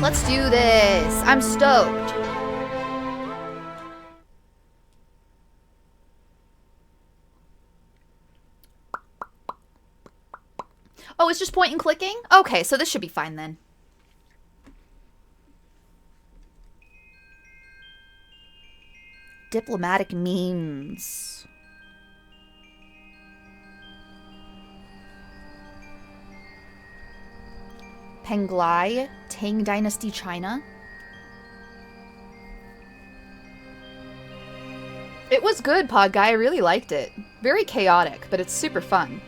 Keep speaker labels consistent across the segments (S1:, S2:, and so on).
S1: Let's do this. I'm stoked. Oh, it's just point and clicking? Okay, so this should be fine then. Diplomatic means. Penglai, Tang Dynasty, China. It was good, Pod Guy. I really liked it. Very chaotic, but it's super fun.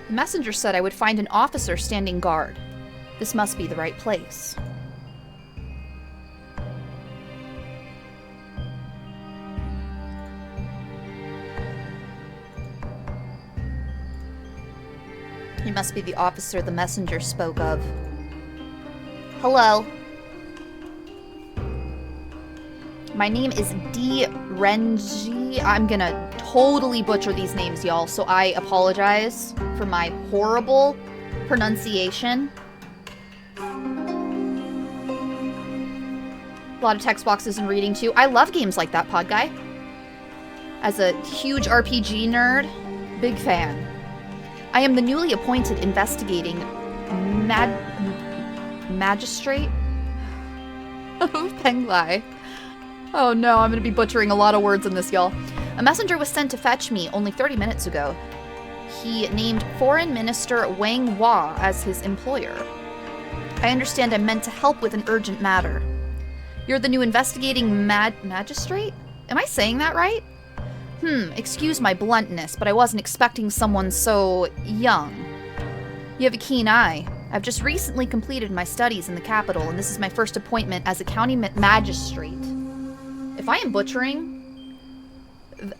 S1: The messenger said I would find an officer standing guard. This must be the right place. He must be the officer the messenger spoke of. Hello. My name is D. Renji. I'm gonna totally butcher these names, y'all, so I apologize for my horrible pronunciation. A lot of text boxes and reading, too. I love games like that, Pod Guy. As a huge RPG nerd, big fan. I am the newly appointed investigating magistrate of Penglai. Oh no, I'm going to be butchering a lot of words in this, y'all. A messenger was sent to fetch me only 30 minutes ago. He named Foreign Minister Wang Hua as his employer. I understand I'm meant to help with an urgent matter. You're the new investigating magistrate? Am I saying that right? Excuse my bluntness, but I wasn't expecting someone so young. You have a keen eye. I've just recently completed my studies in the capital, and this is my first appointment as a county magistrate. If I am butchering...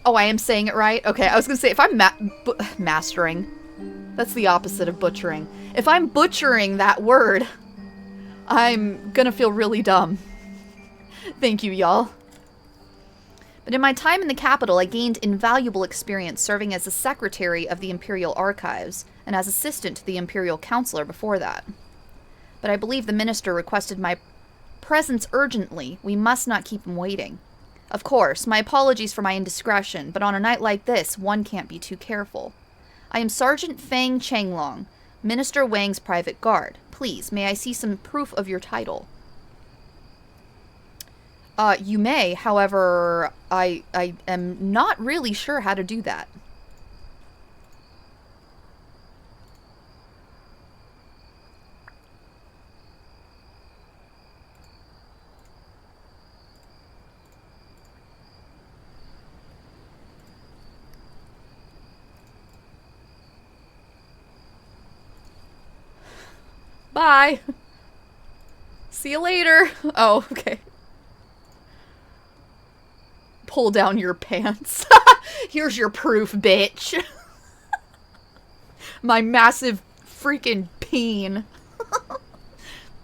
S1: Oh, I am saying it right? Okay, I was gonna say, if I'm mastering... That's the opposite of butchering. If I'm butchering that word, I'm gonna feel really dumb. Thank you, y'all. But in my time in the capital, I gained invaluable experience serving as the secretary of the Imperial Archives and as assistant to the Imperial Counselor before that. But I believe the minister requested my presence urgently. We must not keep him waiting. Of course, my apologies for my indiscretion, but on a night like this, one can't be too careful. I am Sergeant Fang Changlong, Minister Wang's private guard. Please, may I see some proof of your title? You may, however, I am not really sure how to do that. Bye. See you later. Oh, okay. Pull down your pants. Here's your proof, bitch. My massive freaking peen.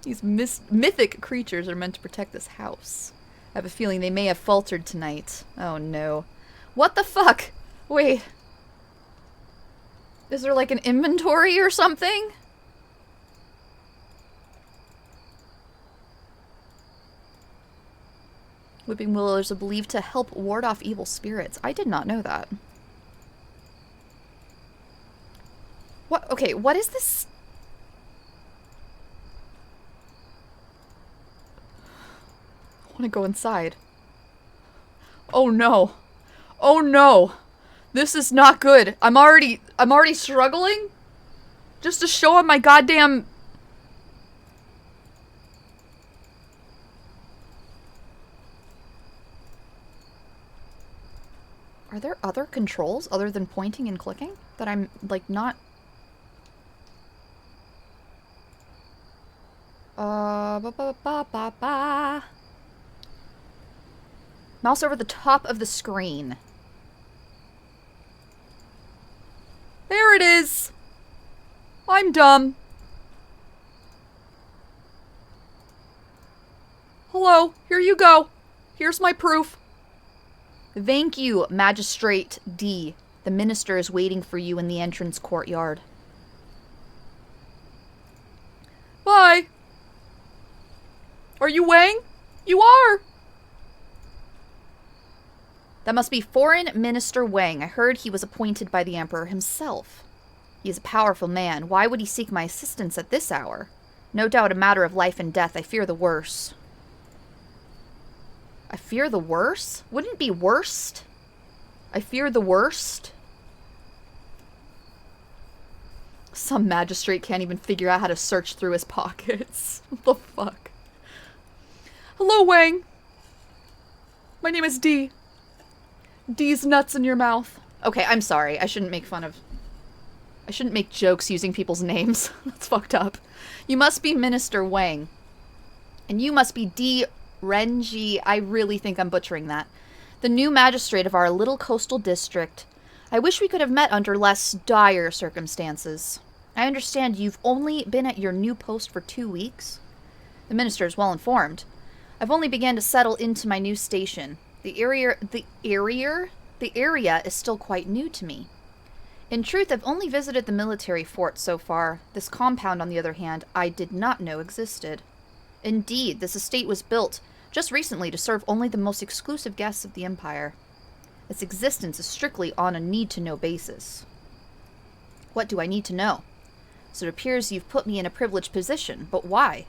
S1: These mythic creatures are meant to protect this house. I have a feeling they may have faltered tonight. Oh no. What the fuck? Wait. Is there like an inventory or something? Whipping willows are believed to help ward off evil spirits. I did not know that. What? Okay, what is this? I want to go inside. Oh no. Oh no. This is not good. I'm already struggling just to show him my goddamn... Are there other controls other than pointing and clicking that I'm, like, not... Mouse over the top of the screen. There it is! I'm dumb. Hello, here you go. Here's my proof. Thank you, Magistrate D. The minister is waiting for you in the entrance courtyard. Bye! Are you Wang? You are! That must be Foreign Minister Wang. I heard he was appointed by the Emperor himself. He is a powerful man. Why would he seek my assistance at this hour? No doubt a matter of life and death. I fear the worst. I fear the worst? Wouldn't it be worst? I fear the worst? Some magistrate can't even figure out how to search through his pockets. What the fuck? Hello, Wang. My name is D. D's nuts in your mouth. Okay, I'm sorry. I shouldn't make jokes using people's names. That's fucked up. You must be Minister Wang. And you must be D. Renji. I really think I'm butchering that. The new magistrate of our little coastal district. I wish we could have met under less dire circumstances. I understand you've only been at your new post for 2 weeks. The minister is well informed. I've only begun to settle into my new station. The area is still quite new to me. In truth, I've only visited the military fort so far. This compound, on the other hand, I did not know existed. Indeed, this estate was built just recently to serve only the most exclusive guests of the Empire. Its existence is strictly on a need-to-know basis. What do I need to know? So it appears you've put me in a privileged position, but why?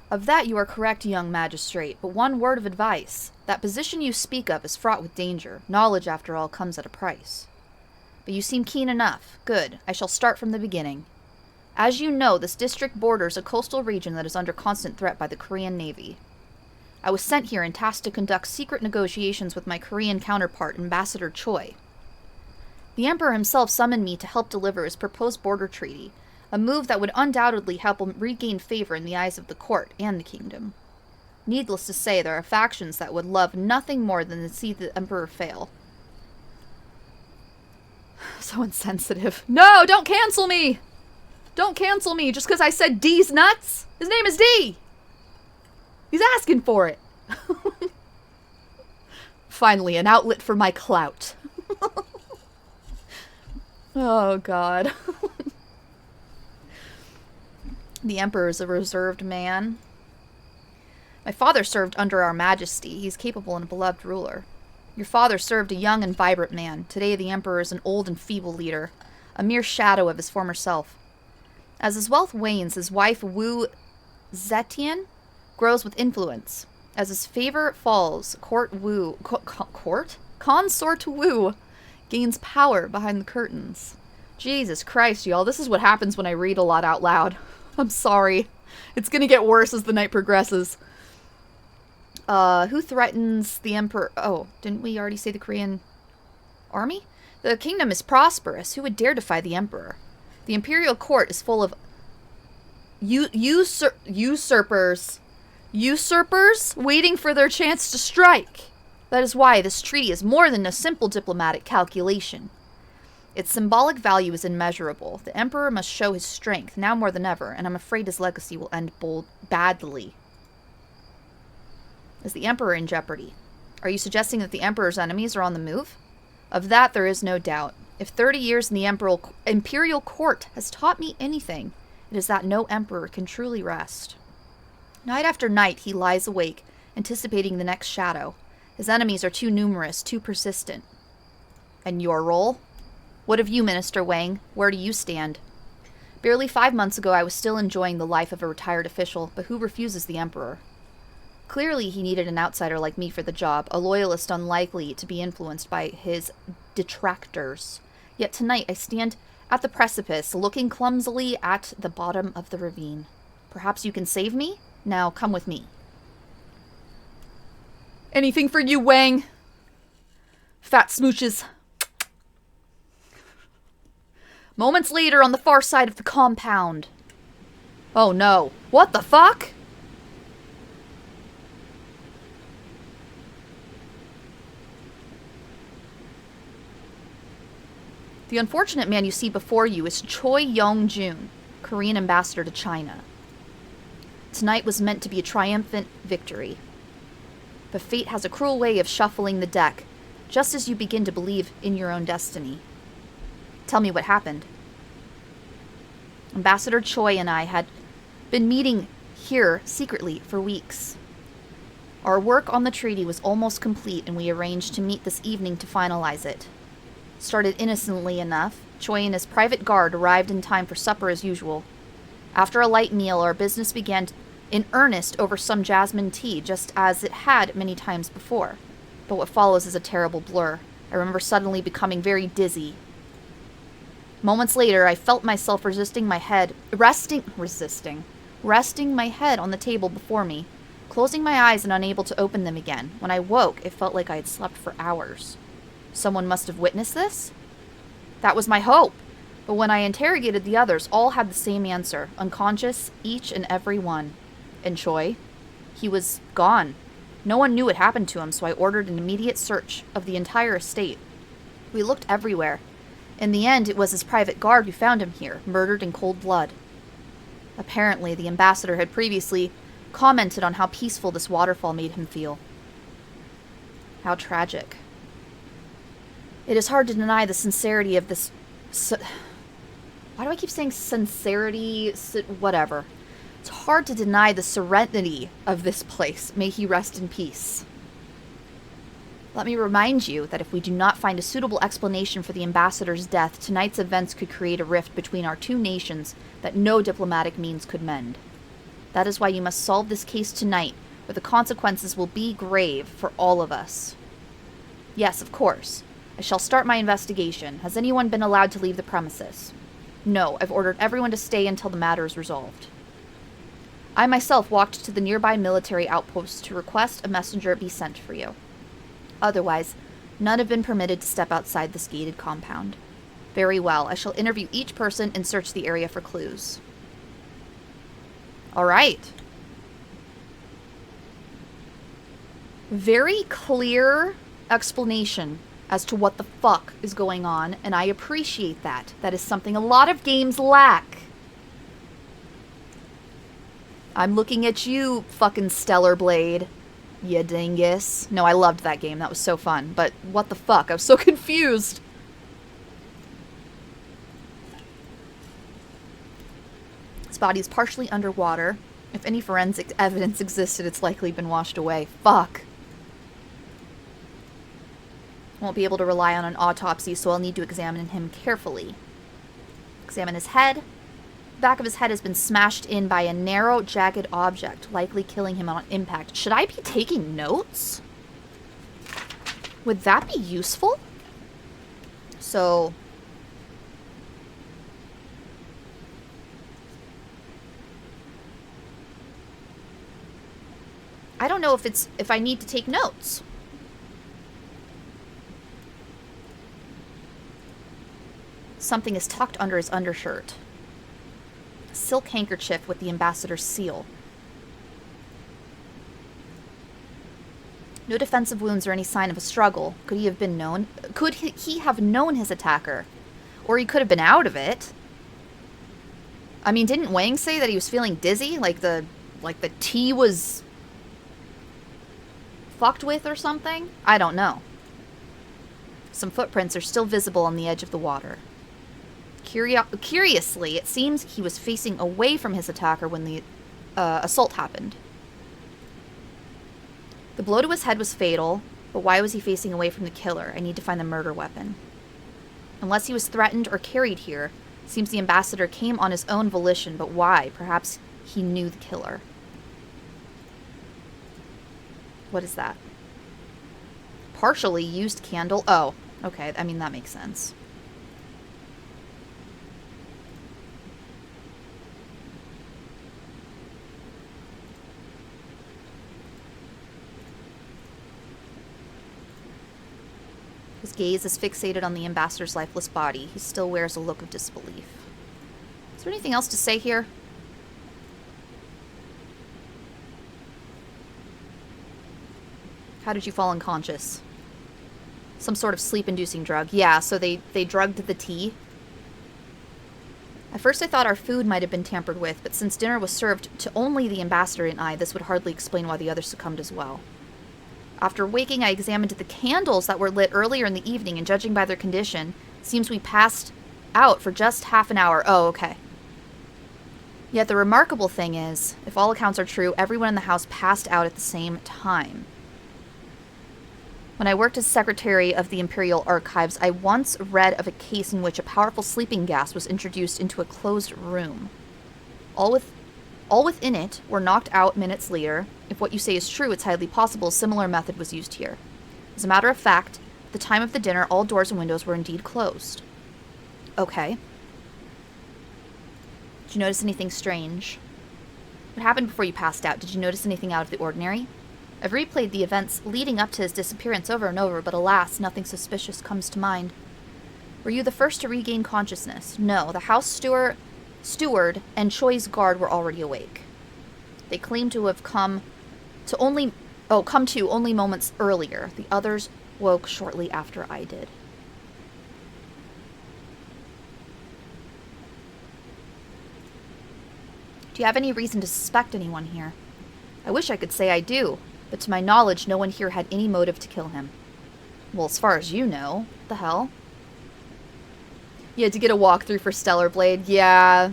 S1: Of that you are correct, young magistrate, but one word of advice. That position you speak of is fraught with danger. Knowledge, after all, comes at a price. But you seem keen enough. Good. I shall start from the beginning. As you know, this district borders a coastal region that is under constant threat by the Korean Navy. I was sent here and tasked to conduct secret negotiations with my Korean counterpart, Ambassador Choi. The Emperor himself summoned me to help deliver his proposed border treaty, a move that would undoubtedly help him regain favor in the eyes of the court and the kingdom. Needless to say, there are factions that would love nothing more than to see the Emperor fail. So insensitive. No, don't cancel me! Don't cancel me just because I said D's nuts! His name is D! He's asking for it! Finally, an outlet for my clout. Oh, God. The Emperor is a reserved man. My father served under our Majesty. He's capable and a beloved ruler. Your father served a young and vibrant man. Today the Emperor is an old and feeble leader, a mere shadow of his former self. As his wealth wanes, his wife Wu Zetian grows with influence. As his favor falls, Consort Wu gains power behind the curtains. Jesus Christ, y'all, this is what happens when I read a lot out loud. I'm sorry. It's gonna get worse as the night progresses. Who threatens the Emperor? Oh, didn't we already say the Korean army? The kingdom is prosperous. Who would dare defy the Emperor? The imperial court is full of usurpers waiting for their chance to strike. That is why this treaty is more than a simple diplomatic calculation. Its symbolic value is immeasurable. The Emperor must show his strength, now more than ever, and I'm afraid his legacy will end badly. Is the Emperor in jeopardy? Are you suggesting that the Emperor's enemies are on the move? Of that there is no doubt. If 30 years in the imperial court has taught me anything, it is that no emperor can truly rest. Night after night he lies awake, anticipating the next shadow. His enemies are too numerous, too persistent. And your role? What of you, Minister Wang? Where do you stand? Barely 5 months ago I was still enjoying the life of a retired official, but who refuses the Emperor? Clearly he needed an outsider like me for the job, a loyalist unlikely to be influenced by his detractors. Yet tonight I stand at the precipice, looking clumsily at the bottom of the ravine. Perhaps you can save me? Now come with me. Anything for you, Wang. Fat smooches. Moments later on the far side of the compound. Oh no. What the fuck? The unfortunate man you see before you is Choi Yong-jun, Korean ambassador to China. Tonight was meant to be a triumphant victory. But fate has a cruel way of shuffling the deck. just as you begin to believe in your own destiny. Tell me what happened. Ambassador Choi and I had been meeting here secretly for weeks. Our work on the treaty was almost complete, and we arranged to meet this evening to finalize it. Started innocently enough. Choi and his private guard arrived in time for supper as usual. After a light meal, our business began in earnest over some jasmine tea, just as it had many times before. But what follows is a terrible blur. I remember suddenly becoming very dizzy. Moments later, I felt myself resting my head on the table before me, closing my eyes and unable to open them again. When I woke, it felt like I had slept for hours. Someone must have witnessed this? That was my hope. But when I interrogated the others, all had the same answer, unconscious, each and every one. And Choi? He was gone. No one knew what happened to him, so I ordered an immediate search of the entire estate. We looked everywhere. In the end, it was his private guard who found him here, murdered in cold blood. Apparently, the ambassador had previously commented on how peaceful this waterfall made him feel. How tragic. It is hard to deny the sincerity of this... Why do I keep saying sincerity? Whatever. It's hard to deny the serenity of this place. May he rest in peace. Let me remind you that if we do not find a suitable explanation for the ambassador's death, tonight's events could create a rift between our two nations that no diplomatic means could mend. That is why you must solve this case tonight, or the consequences will be grave for all of us. Yes, of course. I shall start my investigation. Has anyone been allowed to leave the premises? No, I've ordered everyone to stay until the matter is resolved. I myself walked to the nearby military outpost to request a messenger be sent for you. Otherwise, none have been permitted to step outside this gated compound. Very well, I shall interview each person and search the area for clues. All right. Very clear explanation as to what the fuck is going on, and I appreciate that. That is something a lot of games lack. I'm looking at you, fucking Stellar Blade. You dingus. No, I loved that game. That was so fun. But what the fuck? I was so confused. His body is partially underwater. If any forensic evidence existed, it's likely been washed away. Fuck. Won't be able to rely on an autopsy, so I'll need to examine him carefully. Examine his head. The back of his head has been smashed in by a narrow, jagged object, likely killing him on impact. Should I be taking notes? Would that be useful? So... I don't know if I need to take notes. Something is tucked under his undershirt. A silk handkerchief with the ambassador's seal. No defensive wounds or any sign of a struggle. Could he have been known? Could he have known his attacker? Or he could have been out of it. I mean, didn't Wang say that he was feeling dizzy? Like the tea was fucked with or something? I don't know. Some footprints are still visible on the edge of the water. Curiously, it seems he was facing away from his attacker when the assault happened. The blow to his head was fatal, but why was he facing away from the killer? I need to find the murder weapon. Unless he was threatened or carried here, seems the ambassador came on his own volition, but why? Perhaps he knew the killer. What is that? Partially used candle. Oh, okay. I mean, that makes sense. His gaze is fixated on the ambassador's lifeless body. He still wears a look of disbelief. Is there anything else to say here? How did you fall unconscious? Some sort of sleep-inducing drug. Yeah, so they drugged the tea. At first I thought our food might have been tampered with, but since dinner was served to only the ambassador and I, this would hardly explain why the others succumbed as well. After waking, I examined the candles that were lit earlier in the evening, and judging by their condition, it seems we passed out for just half an hour. Oh, okay. Yet the remarkable thing is, if all accounts are true, everyone in the house passed out at the same time. When I worked as secretary of the Imperial Archives, I once read of a case in which a powerful sleeping gas was introduced into a closed room. All within it were knocked out minutes later. If what you say is true, it's highly possible a similar method was used here. As a matter of fact, at the time of the dinner, all doors and windows were indeed closed. Okay. Did you notice anything strange? What happened before you passed out? Did you notice anything out of the ordinary? I've replayed the events leading up to his disappearance over and over, but alas, nothing suspicious comes to mind. Were you the first to regain consciousness? No, the house steward and Choi's guard were already awake. They claim to have come to only moments earlier. The others woke shortly after I did. Do you have any reason to suspect anyone here? I wish I could say I do, but to my knowledge, no one here had any motive to kill him. Well, as far as you know, what the hell? You had to get a walkthrough for Stellar Blade. Yeah,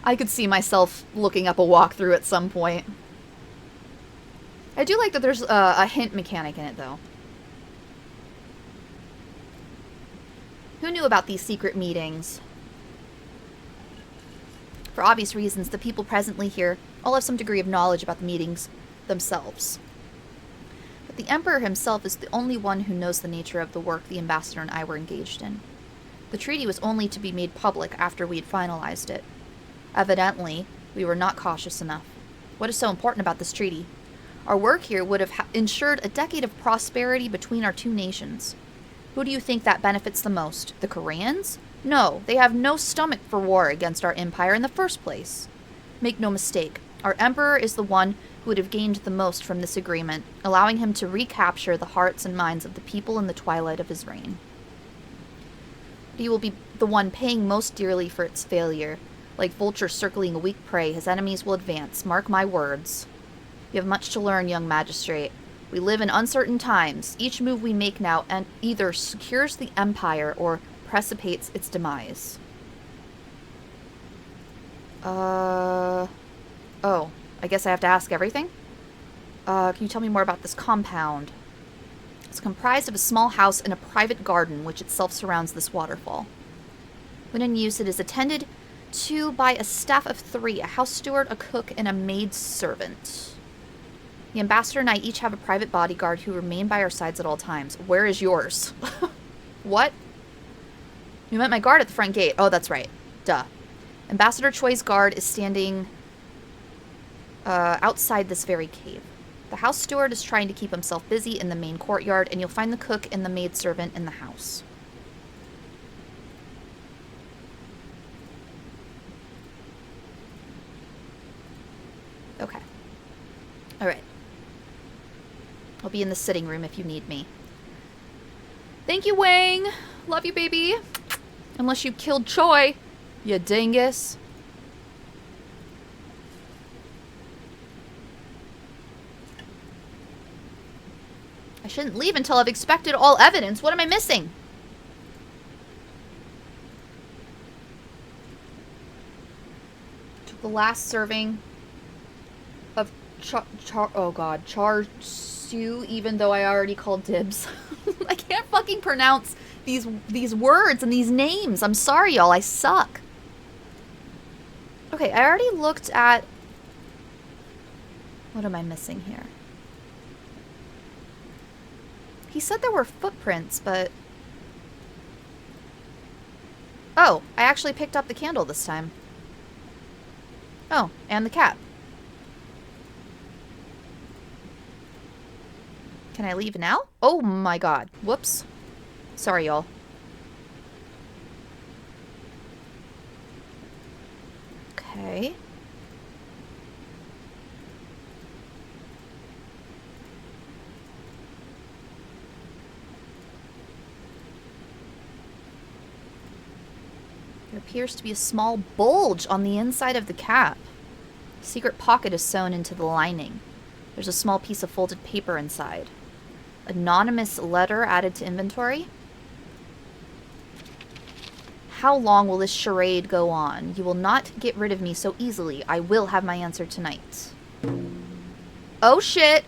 S1: I could see myself looking up a walkthrough at some point. I do like that there's a hint mechanic in it, though. Who knew about these secret meetings? For obvious reasons, the people presently here all have some degree of knowledge about the meetings themselves. But the Emperor himself is the only one who knows the nature of the work the Ambassador and I were engaged in. The treaty was only to be made public after we had finalized it. Evidently, we were not cautious enough. What is so important about this treaty? Our work here would have ensured a decade of prosperity between our two nations. Who do you think that benefits the most? The Koreans? No, they have no stomach for war against our empire in the first place. Make no mistake, our Emperor is the one who would have gained the most from this agreement, allowing him to recapture the hearts and minds of the people in the twilight of his reign. He will be the one paying most dearly for its failure. Like vultures circling a weak prey, his enemies will advance. Mark my words. You have much to learn, young magistrate. We live in uncertain times. Each move we make now either secures the empire or precipitates its demise. Oh, I guess I have to ask everything? Can you tell me more about this compound? It's comprised of a small house and a private garden, which itself surrounds this waterfall. When in use, it is attended to by a staff of 3, a house steward, a cook, and a maid servant. The Ambassador and I each have a private bodyguard who remain by our sides at all times. Where is yours? What? You met my guard at the front gate. Oh, that's right. Duh. Ambassador Choi's guard is standing outside this very cave. The house steward is trying to keep himself busy in the main courtyard, and you'll find the cook and the maidservant in the house. Okay. Alright. I'll be in the sitting room if you need me. Thank you, Wang! Love you, baby! Unless you killed Choi, you dingus. I shouldn't leave until I've inspected all evidence. What am I missing? Took the last serving of char siu, even though I already called dibs. I can't fucking pronounce these words and these names. I'm sorry, y'all. I suck. Okay, I already looked at... What am I missing here? He said there were footprints, but... Oh, I actually picked up the candle this time. Oh, and the cat. Can I leave now? Oh my god. Whoops. Sorry, y'all. Okay. There appears to be a small bulge on the inside of the cap. A secret pocket is sewn into the lining. There's a small piece of folded paper inside. Anonymous letter added to inventory. How long will this charade go on? You will not get rid of me so easily. I will have my answer tonight. Oh shit!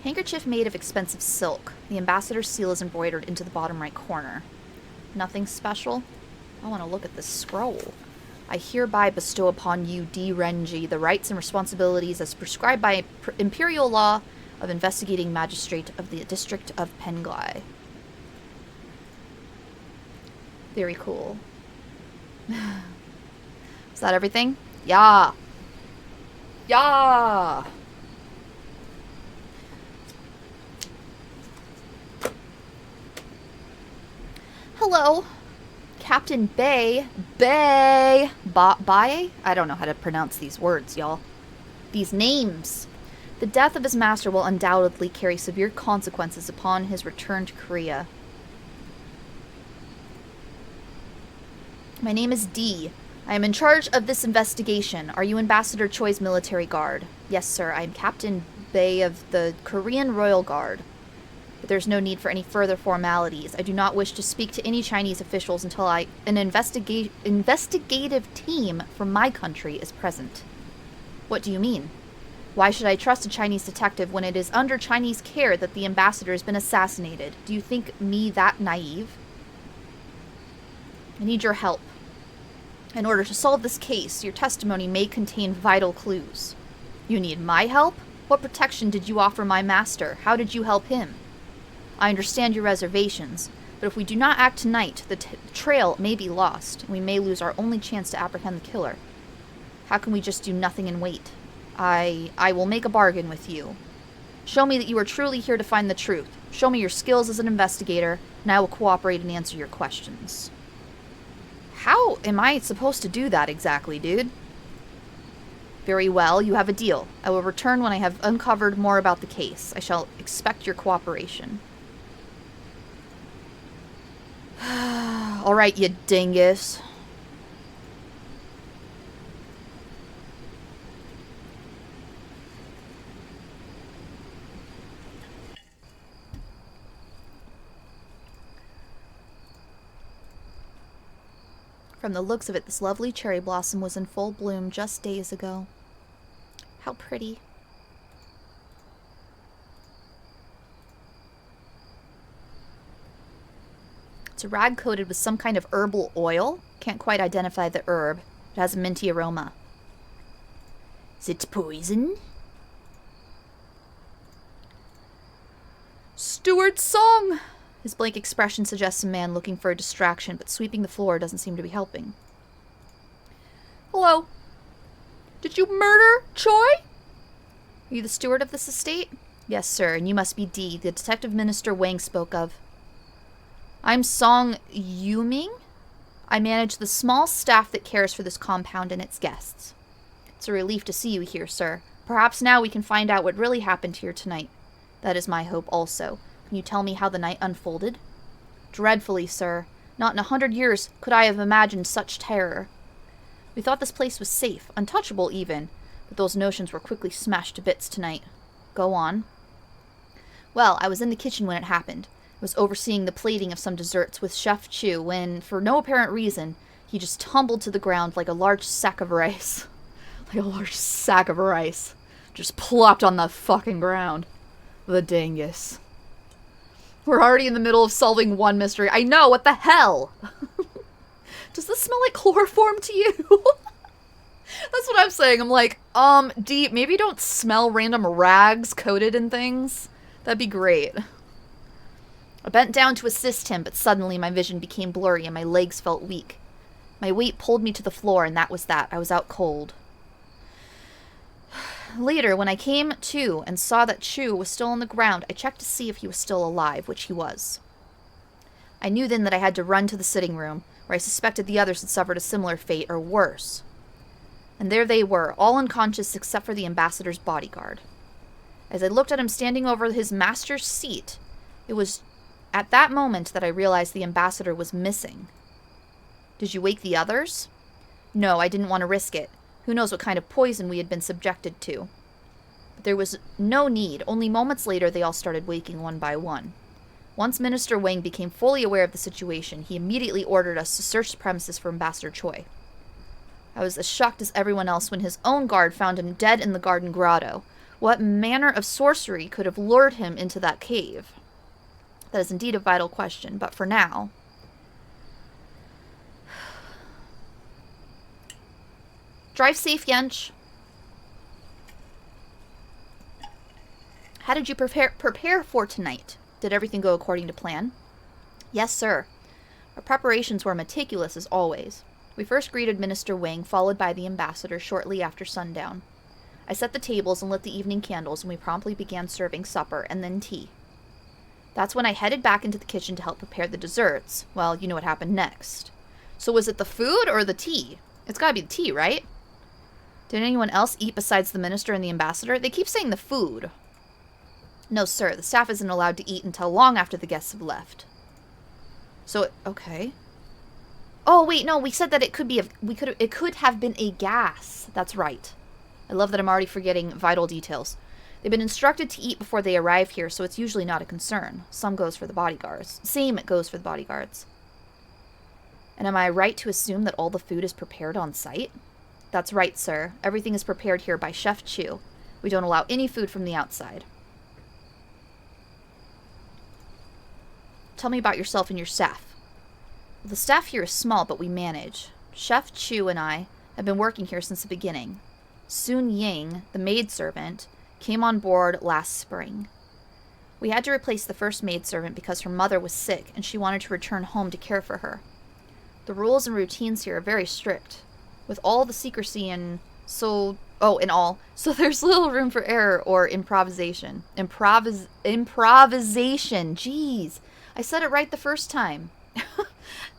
S1: Handkerchief made of expensive silk. The ambassador's seal is embroidered into the bottom right corner. Nothing special? I want to look at this scroll. I hereby bestow upon you, D. Renji, the rights and responsibilities as prescribed by imperial law of investigating magistrate of the district of Penglai. Very cool. Is that everything? Yeah. Yeah. Hello, Captain Bay. Bay. Bae? I don't know how to pronounce these words, y'all. These names. The death of his master will undoubtedly carry severe consequences upon his return to Korea. My name is D. I am in charge of this investigation. Are you Ambassador Choi's military guard? Yes, sir. I am Captain Bay of the Korean Royal Guard. But there's no need for any further formalities. I do not wish to speak to any Chinese officials until an investigative team from my country is present. What do you mean? Why should I trust a Chinese detective when it is under Chinese care that the ambassador has been assassinated? Do you think me that naive? I need your help. In order to solve this case, your testimony may contain vital clues. You need my help? What protection did you offer my master? How did you help him? I understand your reservations, but if we do not act tonight, the trail may be lost, and we may lose our only chance to apprehend the killer. How can we just do nothing and wait? I will make a bargain with you. Show me that you are truly here to find the truth. Show me your skills as an investigator, and I will cooperate and answer your questions. How am I supposed to do that exactly, dude? Very well, you have a deal. I will return when I have uncovered more about the case. I shall expect your cooperation. Alright, you dingus. From the looks of it, this lovely cherry blossom was in full bloom just days ago. How pretty. It's a rag coated with some kind of herbal oil. Can't quite identify the herb. It has a minty aroma. Is it poison? Stuart's song! His blank expression suggests a man looking for a distraction, but sweeping the floor doesn't seem to be helping. Hello. Did you murder Choi? Are you the steward of this estate? Yes, sir, and you must be D, the detective minister Wang spoke of. I'm Song Yuming. I manage the small staff that cares for this compound and its guests. It's a relief to see you here, sir. Perhaps now we can find out what really happened here tonight. That is my hope also. Can you tell me how the night unfolded? Dreadfully, sir. Not in 100 years could I have imagined such terror. We thought this place was safe, untouchable even, but those notions were quickly smashed to bits tonight. Go on. Well, I was in the kitchen when it happened. I was overseeing the plating of some desserts with Chef Chu when, for no apparent reason, he just tumbled to the ground like a large sack of rice. Like a large sack of rice. Just plopped on the fucking ground. The dingus. We're already in the middle of solving one mystery. I know, what the hell? Does this smell like chloroform to you? That's what I'm saying. I'm like, D, maybe don't smell random rags coated in things. That'd be great. I bent down to assist him, but suddenly my vision became blurry and my legs felt weak. My weight pulled me to the floor, and that was that. I was out cold. Later, when I came to and saw that Chu was still on the ground, I checked to see if he was still alive, which he was. I knew then that I had to run to the sitting room, where I suspected the others had suffered a similar fate, or worse. And there they were, all unconscious except for the ambassador's bodyguard. As I looked at him standing over his master's seat, it was at that moment that I realized the ambassador was missing. Did you wake the others? No, I didn't want to risk it. Who knows what kind of poison we had been subjected to. But there was no need. Only moments later, they all started waking one by one. Once Minister Wang became fully aware of the situation, he immediately ordered us to search the premises for Ambassador Choi. I was as shocked as everyone else when his own guard found him dead in the garden grotto. What manner of sorcery could have lured him into that cave? That is indeed a vital question, but for now... Drive safe, Yench. How did you prepare for tonight? Did everything go according to plan? Yes, sir. Our preparations were meticulous as always. We first greeted Minister Wang, followed by the ambassador shortly after sundown. I set the tables and lit the evening candles, and we promptly began serving supper and then tea. That's when I headed back into the kitchen to help prepare the desserts. Well, you know what happened next. So was it the food or the tea? It's gotta be the tea, right? Did anyone else eat besides the minister and the ambassador? They keep saying the food. No, sir. The staff isn't allowed to eat until long after the guests have left. So, okay. Oh, wait, no. We said that it could have been a gas. That's right. I love that I'm already forgetting vital details. They've been instructed to eat before they arrive here, so it's usually not a concern. Same goes for the bodyguards. And am I right to assume that all the food is prepared on site? That's right, sir. Everything is prepared here by Chef Chu. We don't allow any food from the outside. Tell me about yourself and your staff. Well, the staff here is small, but we manage. Chef Chu and I have been working here since the beginning. Sun Ying, the maidservant, came on board last spring. We had to replace the first maidservant because her mother was sick and she wanted to return home to care for her. The rules and routines here are very strict, with all the secrecy and so there's little room for error or improvisation. Improvisation, jeez. I said it right the first time.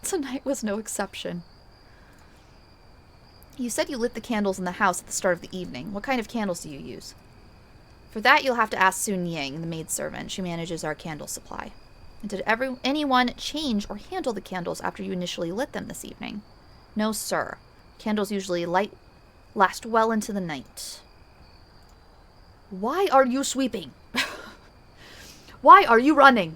S1: Tonight was no exception. You said you lit the candles in the house at the start of the evening. What kind of candles do you use? For that, you'll have to ask Sun Ying, the maidservant. She manages our candle supply. And did anyone change or handle the candles after you initially lit them this evening? No, sir. Candles usually last well into the night. Why are you sweeping? Why are you running?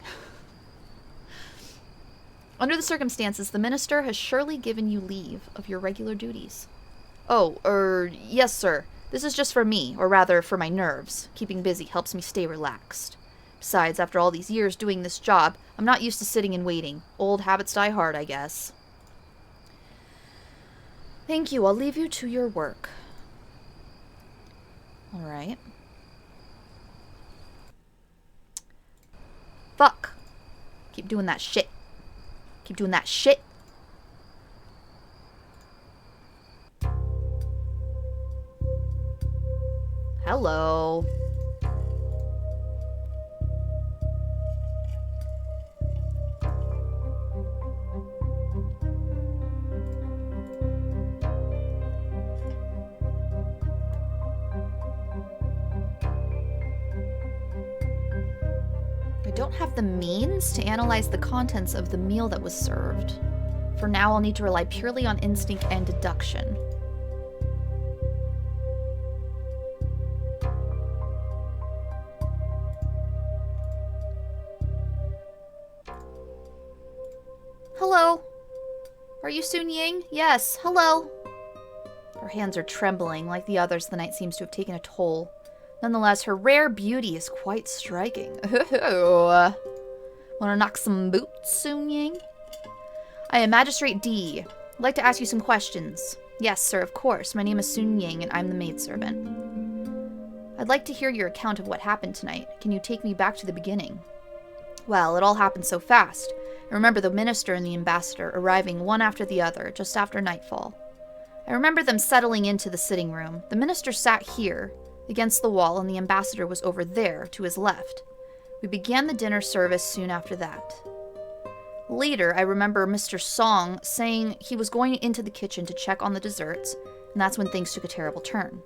S1: Under the circumstances, the minister has surely given you leave of your regular duties. Oh, yes, sir. This is just for me, or rather for my nerves. Keeping busy helps me stay relaxed. Besides, after all these years doing this job, I'm not used to sitting and waiting. Old habits die hard, I guess. Thank you. I'll leave you to your work. Alright. Fuck. Keep doing that shit. Keep doing that shit. Hello. I don't have the means to analyze the contents of the meal that was served. For now, I'll need to rely purely on instinct and deduction. Hello. Are you Sun Ying? Yes, hello. Her hands are trembling. Like the others, the night seems to have taken a toll. Nonetheless, her rare beauty is quite striking. Wanna knock some boots, Sun Ying? I am Magistrate D. I'd like to ask you some questions. Yes, sir, of course. My name is Sun Ying, and I'm the maidservant. I'd like to hear your account of what happened tonight. Can you take me back to the beginning? Well, it all happened so fast. I remember the minister and the ambassador arriving one after the other, just after nightfall. I remember them settling into the sitting room. The minister sat here, against the wall, and the ambassador was over there, to his left. We began the dinner service soon after that. Later, I remember Mr. Song saying he was going into the kitchen to check on the desserts, and that's when things took a terrible turn.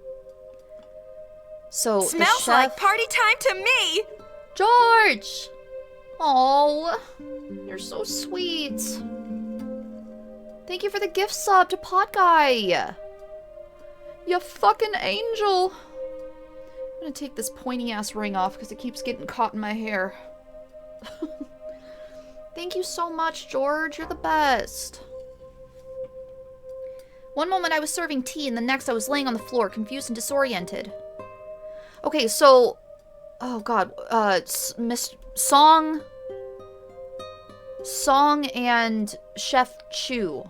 S1: So,
S2: smells like party time to me!
S1: George! Oh, you're so sweet. Thank you for the gift sub to Pot Guy. You fucking angel. I'm gonna take this pointy ass ring off because it keeps getting caught in my hair. Thank you so much, George. You're the best. One moment I was serving tea and the next I was laying on the floor, confused and disoriented. Okay, so... Oh god. Miss Song and Chef Chu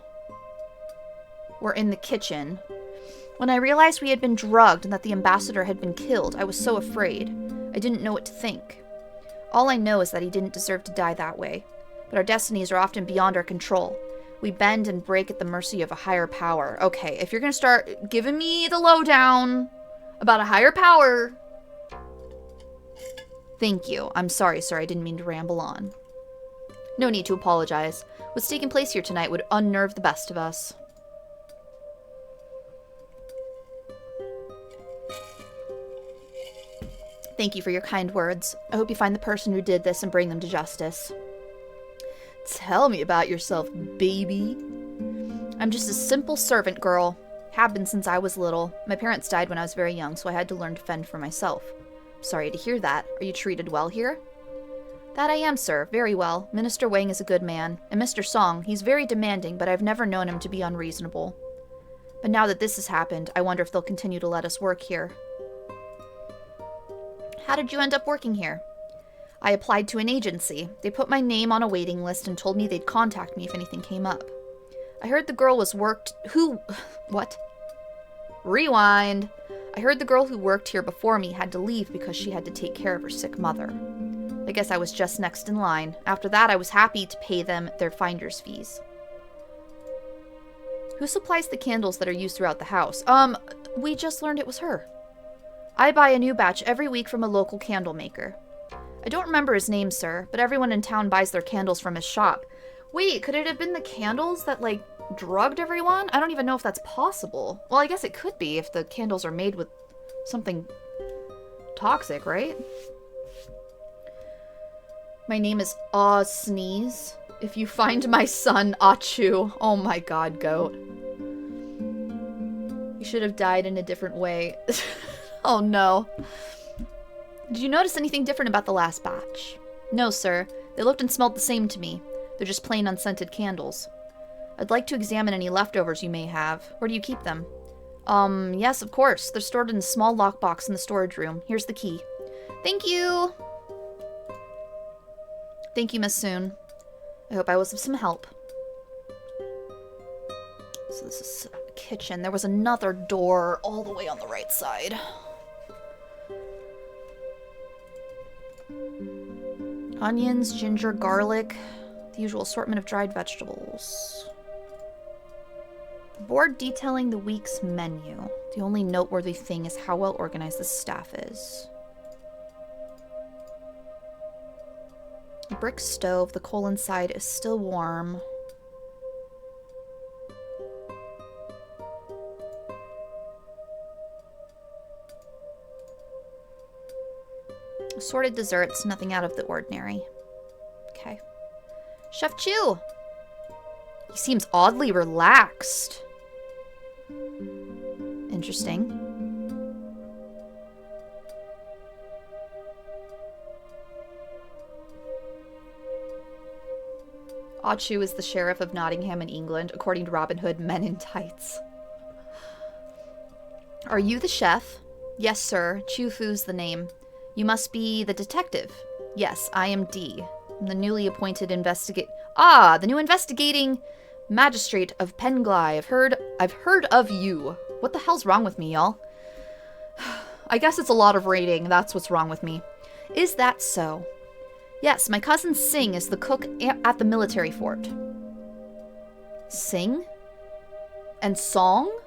S1: were in the kitchen. When I realized we had been drugged and that the ambassador had been killed, I was so afraid. I didn't know what to think. All I know is that he didn't deserve to die that way. But our destinies are often beyond our control. We bend and break at the mercy of a higher power. Okay, if you're gonna start giving me the lowdown about a higher power... Thank you. I'm sorry, sir. I didn't mean to ramble on. No need to apologize. What's taking place here tonight would unnerve the best of us. Thank you for your kind words. I hope you find the person who did this and bring them to justice. Tell me about yourself, baby. I'm just a simple servant girl. Have been since I was little. My parents died when I was very young, so I had to learn to fend for myself. Sorry to hear that. Are you treated well here? That I am, sir. Very well. Minister Wang is a good man. And Mr. Song, he's very demanding, but I've never known him to be unreasonable. But now that this has happened, I wonder if they'll continue to let us work here. How did you end up working here? I applied to an agency. They put my name on a waiting list and told me they'd contact me if anything came up. I heard the girl What? Rewind. I heard the girl who worked here before me had to leave because she had to take care of her sick mother. I guess I was just next in line. After that, I was happy to pay them their finder's fees. Who supplies the candles that are used throughout the house? We just learned it was her. I buy a new batch every week from a local candle maker. I don't remember his name, sir, but everyone in town buys their candles from his shop. Wait, could it have been the candles that, like, drugged everyone? I don't even know if that's possible. Well, I guess it could be if the candles are made with something toxic, right? My name is Ah Sneeze. If you find my son, Achu. Oh my god, goat. You should have died in a different way. Oh no. Did you notice anything different about the last batch? No, sir. They looked and smelled the same to me. They're just plain unscented candles. I'd like to examine any leftovers you may have. Where do you keep them? Yes, of course. They're stored in a small lockbox in the storage room. Here's the key. Thank you! Thank you, Miss Soon. I hope I was of some help. So this is a kitchen. There was another door all the way on the right side. Onions, ginger, garlic, the usual assortment of dried vegetables. The board detailing the week's menu. The only noteworthy thing is how well organized the staff is. A brick stove, the coal inside is still warm. Assorted desserts, nothing out of the ordinary. Okay. Chef Chu! He seems oddly relaxed. Interesting. Achu is the sheriff of Nottingham in England, according to Robin Hood, Men in Tights. Are you the chef? Yes, sir. Chu Fu's the name. You must be the detective. Yes, I am D. I'm the newly appointed the new investigating magistrate of Penglai. I've heard of you. What the hell's wrong with me, y'all? I guess it's a lot of rating. That's what's wrong with me. Is that so? Yes, my cousin Singh is the cook at the military fort. Singh? And Song?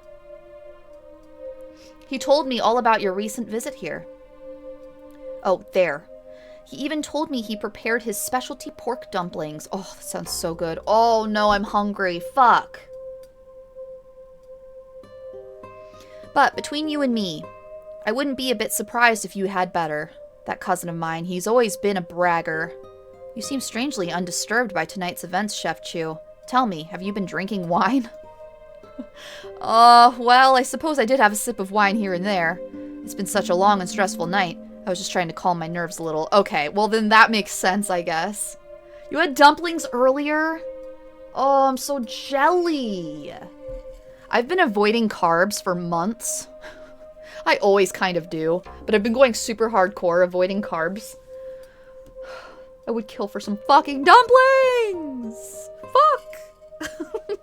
S1: He told me all about your recent visit here. Oh, there. He even told me he prepared his specialty pork dumplings. Oh, that sounds so good. Oh, no, I'm hungry. Fuck. But between you and me, I wouldn't be a bit surprised if you had better. That cousin of mine, he's always been a bragger. You seem strangely undisturbed by tonight's events, Chef Chu. Tell me, have you been drinking wine? Well, I suppose I did have a sip of wine here and there. It's been such a long and stressful night. I was just trying to calm my nerves a little. Okay, well then that makes sense, I guess. You had dumplings earlier? Oh, I'm so jelly. I've been avoiding carbs for months. I always kind of do, but I've been going super hardcore avoiding carbs. I would kill for some fucking dumplings! Fuck!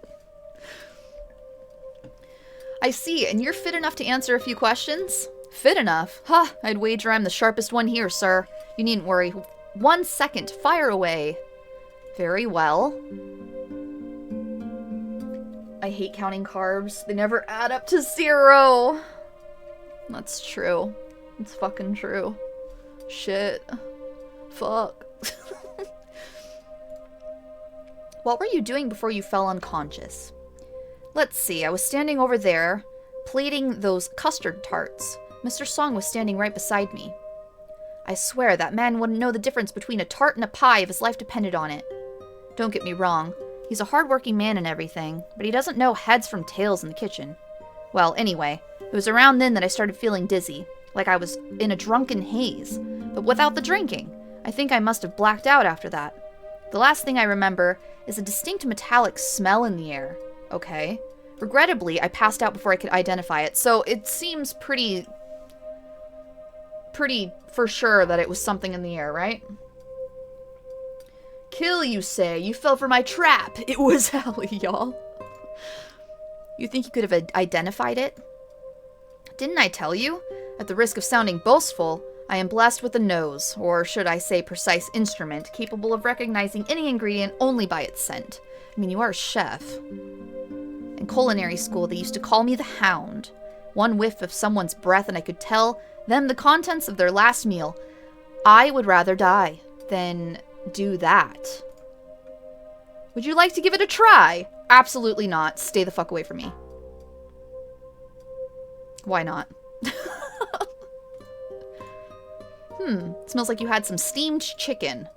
S1: I see, and you're fit enough to answer a few questions? Fit enough? Huh, I'd wager I'm the sharpest one here, sir. You needn't worry. 1 second, fire away. Very well. I hate counting carbs. They never add up to 0. That's true. It's fucking true. Shit. Fuck. What were you doing before you fell unconscious? Let's see, I was standing over there, plating those custard tarts. Mr. Song was standing right beside me. I swear that man wouldn't know the difference between a tart and a pie if his life depended on it. Don't get me wrong, he's a hard-working man and everything, but he doesn't know heads from tails in the kitchen. Well, anyway, it was around then that I started feeling dizzy, like I was in a drunken haze, but without the drinking. I think I must have blacked out after that. The last thing I remember is a distinct metallic smell in the air. Okay. Regrettably, I passed out before I could identify it, so it seems pretty for sure that it was something in the air, right? Kill, you say? You fell for my trap. It was Hallie, y'all. You think you could have identified it? Didn't I tell you? At the risk of sounding boastful, I am blessed with a nose, or should I say precise instrument, capable of recognizing any ingredient only by its scent. I mean, you are a chef. In culinary school, they used to call me the Hound. One whiff of someone's breath and I could tell them the contents of their last meal. I would rather die than do that. Would you like to give it a try? Absolutely not. Stay the fuck away from me. Why not? Smells like you had some steamed chicken.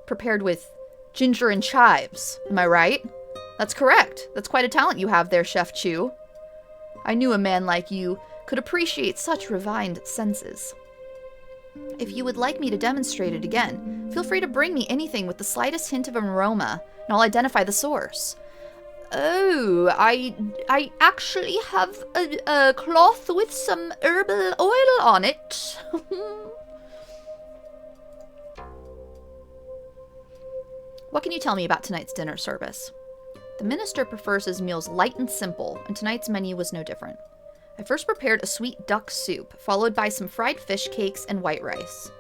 S1: Prepared with ginger and chives. Am I right? That's correct. That's quite a talent you have there, Chef Chu. I knew a man like you could appreciate such refined senses. If you would like me to demonstrate it again, feel free to bring me anything with the slightest hint of an aroma, and I'll identify the source. Oh, I actually have a cloth with some herbal oil on it. What can you tell me about tonight's dinner service? The minister prefers his meals light and simple, and tonight's menu was no different. I first prepared a sweet duck soup, followed by some fried fish cakes and white rice.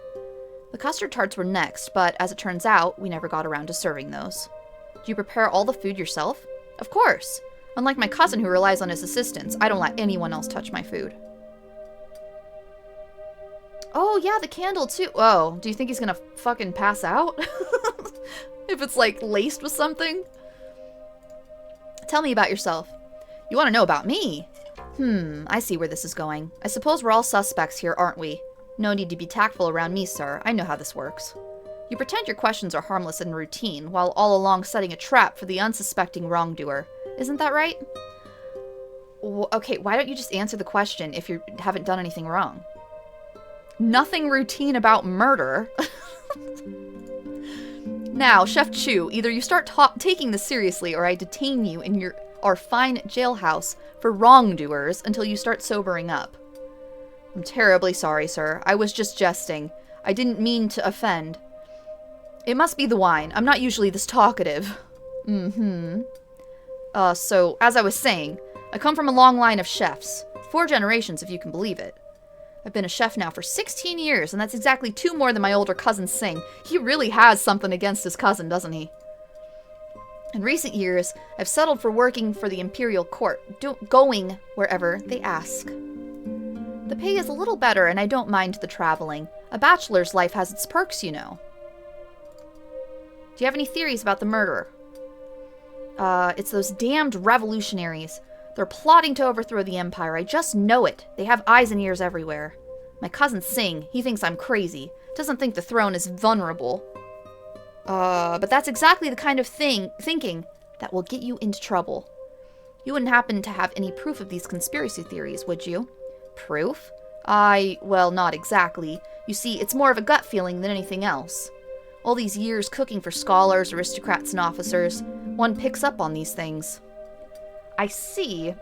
S1: The custard tarts were next, but as it turns out, we never got around to serving those. Do you prepare all the food yourself? Of course! Unlike my cousin who relies on his assistants, I don't let anyone else touch my food. Oh, yeah, the candle too. Oh, do you think he's gonna fucking pass out? If it's, like, laced with something? Tell me about yourself. You want to know about me? I see where this is going. I suppose we're all suspects here, aren't we? No need to be tactful around me, sir. I know how this works. You pretend your questions are harmless and routine, while all along setting a trap for the unsuspecting wrongdoer. Isn't that right? Okay, why don't you just answer the question if you haven't done anything wrong? Nothing routine about murder. Now, Chef Chu, either you start taking this seriously or I detain you in our fine jailhouse for wrongdoers until you start sobering up. I'm terribly sorry, sir. I was just jesting. I didn't mean to offend. It must be the wine. I'm not usually this talkative. So, as I was saying, I come from a long line of chefs. 4 generations, if you can believe it. I've been a chef now for 16 years, and that's exactly 2 more than my older cousin Singh. He really has something against his cousin, doesn't he? In recent years, I've settled for working for the imperial court, going wherever they ask. The pay is a little better, and I don't mind the traveling. A bachelor's life has its perks, you know. Do you have any theories about the murderer? It's those damned revolutionaries. They're plotting to overthrow the empire. I just know it. They have eyes and ears everywhere. My cousin Singh, he thinks I'm crazy. Doesn't think the throne is vulnerable. But that's exactly the kind of thinking that will get you into trouble. You wouldn't happen to have any proof of these conspiracy theories, would you? Proof? Well, not exactly. You see, it's more of a gut feeling than anything else. All these years cooking for scholars, aristocrats, and officers, one picks up on these things. I see.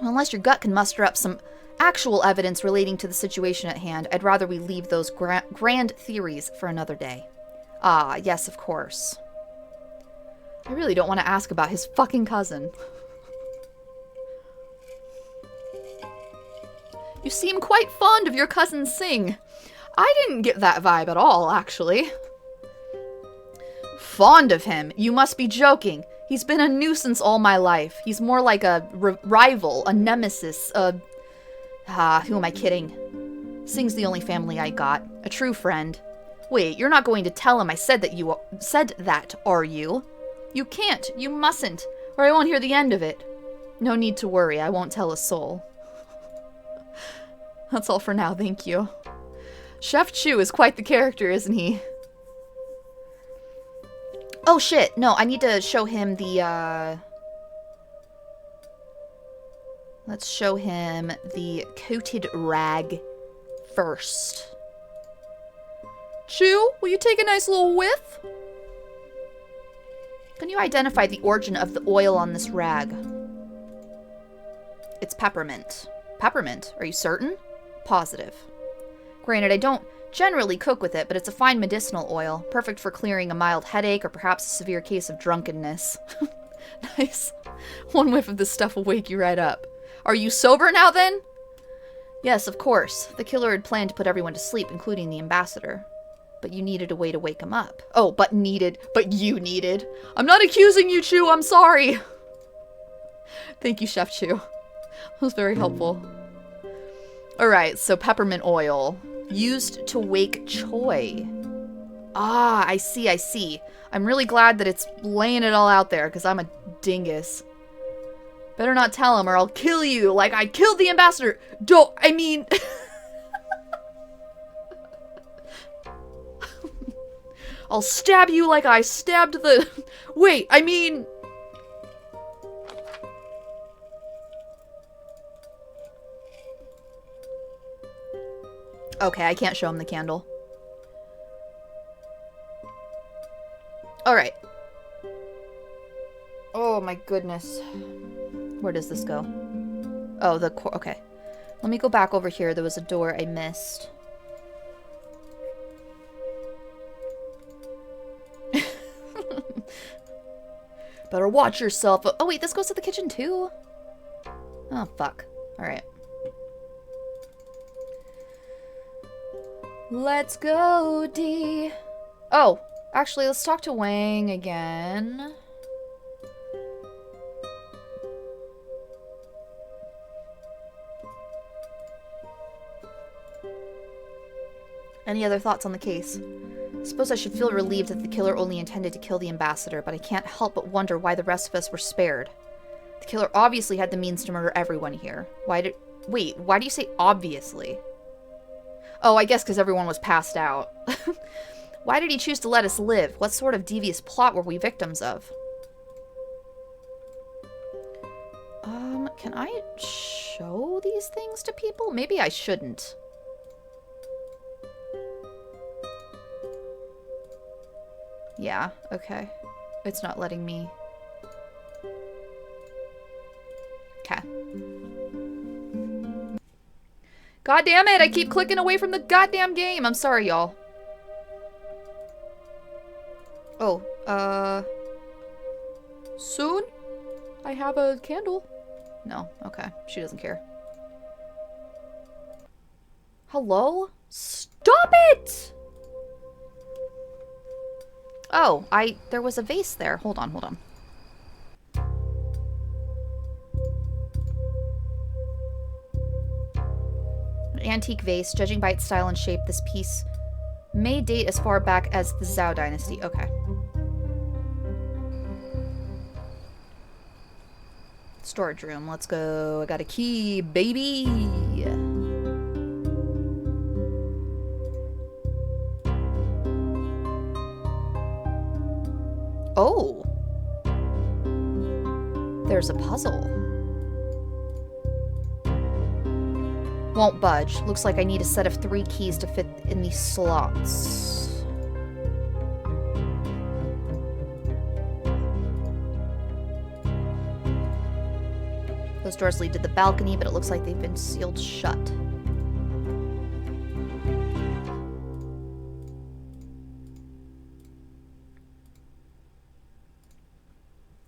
S1: Well, unless your gut can muster up some actual evidence relating to the situation at hand, I'd rather we leave those grand theories for another day. Ah, yes, of course. I really don't want to ask about his fucking cousin. You seem quite fond of your cousin Singh. I didn't get that vibe at all, actually. Fond of him? You must be joking. He's been a nuisance all my life. He's more like a rival, a nemesis, who am I kidding? Singh's the only family I got. A true friend. Wait, you're not going to tell him I said that, are you? You can't. You mustn't, or I won't hear the end of it. No need to worry. I won't tell a soul. That's all for now, thank you. Chef Chu is quite the character, isn't he? Oh shit, no, I need to show him the, let's show him the coated rag first. Chu, will you take a nice little whiff? Can you identify the origin of the oil on this rag? It's peppermint. Peppermint? Are you certain? Positive. Granted, I don't generally cook with it, but it's a fine medicinal oil, perfect for clearing a mild headache or perhaps a severe case of drunkenness. Nice. One whiff of this stuff will wake you right up. Are you sober now, then? Yes, of course. The killer had planned to put everyone to sleep, including the ambassador. But you needed a way to wake him up. Oh, but you needed. I'm not accusing you, Chu, I'm sorry. Thank you, Chef Chu. That was very helpful. Alright, so peppermint oil. Used to wake Choi. Ah, I see. I'm really glad that it's laying it all out there, because I'm a dingus. Better not tell him or I'll kill you like I killed the ambassador. I'll stab you like I stabbed the... Wait, Okay, I can't show him the candle. Alright. Oh my goodness. Where does this go? Oh, okay. Let me go back over here. There was a door I missed. Better watch yourself. Oh wait, this goes to the kitchen too? Oh, fuck. Alright. Let's go, D. Oh, actually, let's talk to Wang again. Any other thoughts on the case? Suppose I should feel relieved that the killer only intended to kill the ambassador, but I can't help but wonder why the rest of us were spared. The killer obviously had the means to murder everyone here. Wait, why do you say obviously? Oh, I guess because everyone was passed out. Why did he choose to let us live? What sort of devious plot were we victims of? Can I show these things to people? Maybe I shouldn't. Yeah, okay. It's not letting me. Okay. God damn it, I keep clicking away from the goddamn game. I'm sorry, y'all. Oh, soon? I have a candle. No, okay. She doesn't care. Hello? Stop it! Oh, there was a vase there. Hold on. An antique vase. Judging by its style and shape, this piece may date as far back as the Zhao dynasty. Okay. Storage room. Let's go. I got a key, baby! Oh. There's a puzzle. Won't budge. Looks like I need a set of 3 keys to fit in these slots. Those doors lead to the balcony, but it looks like they've been sealed shut.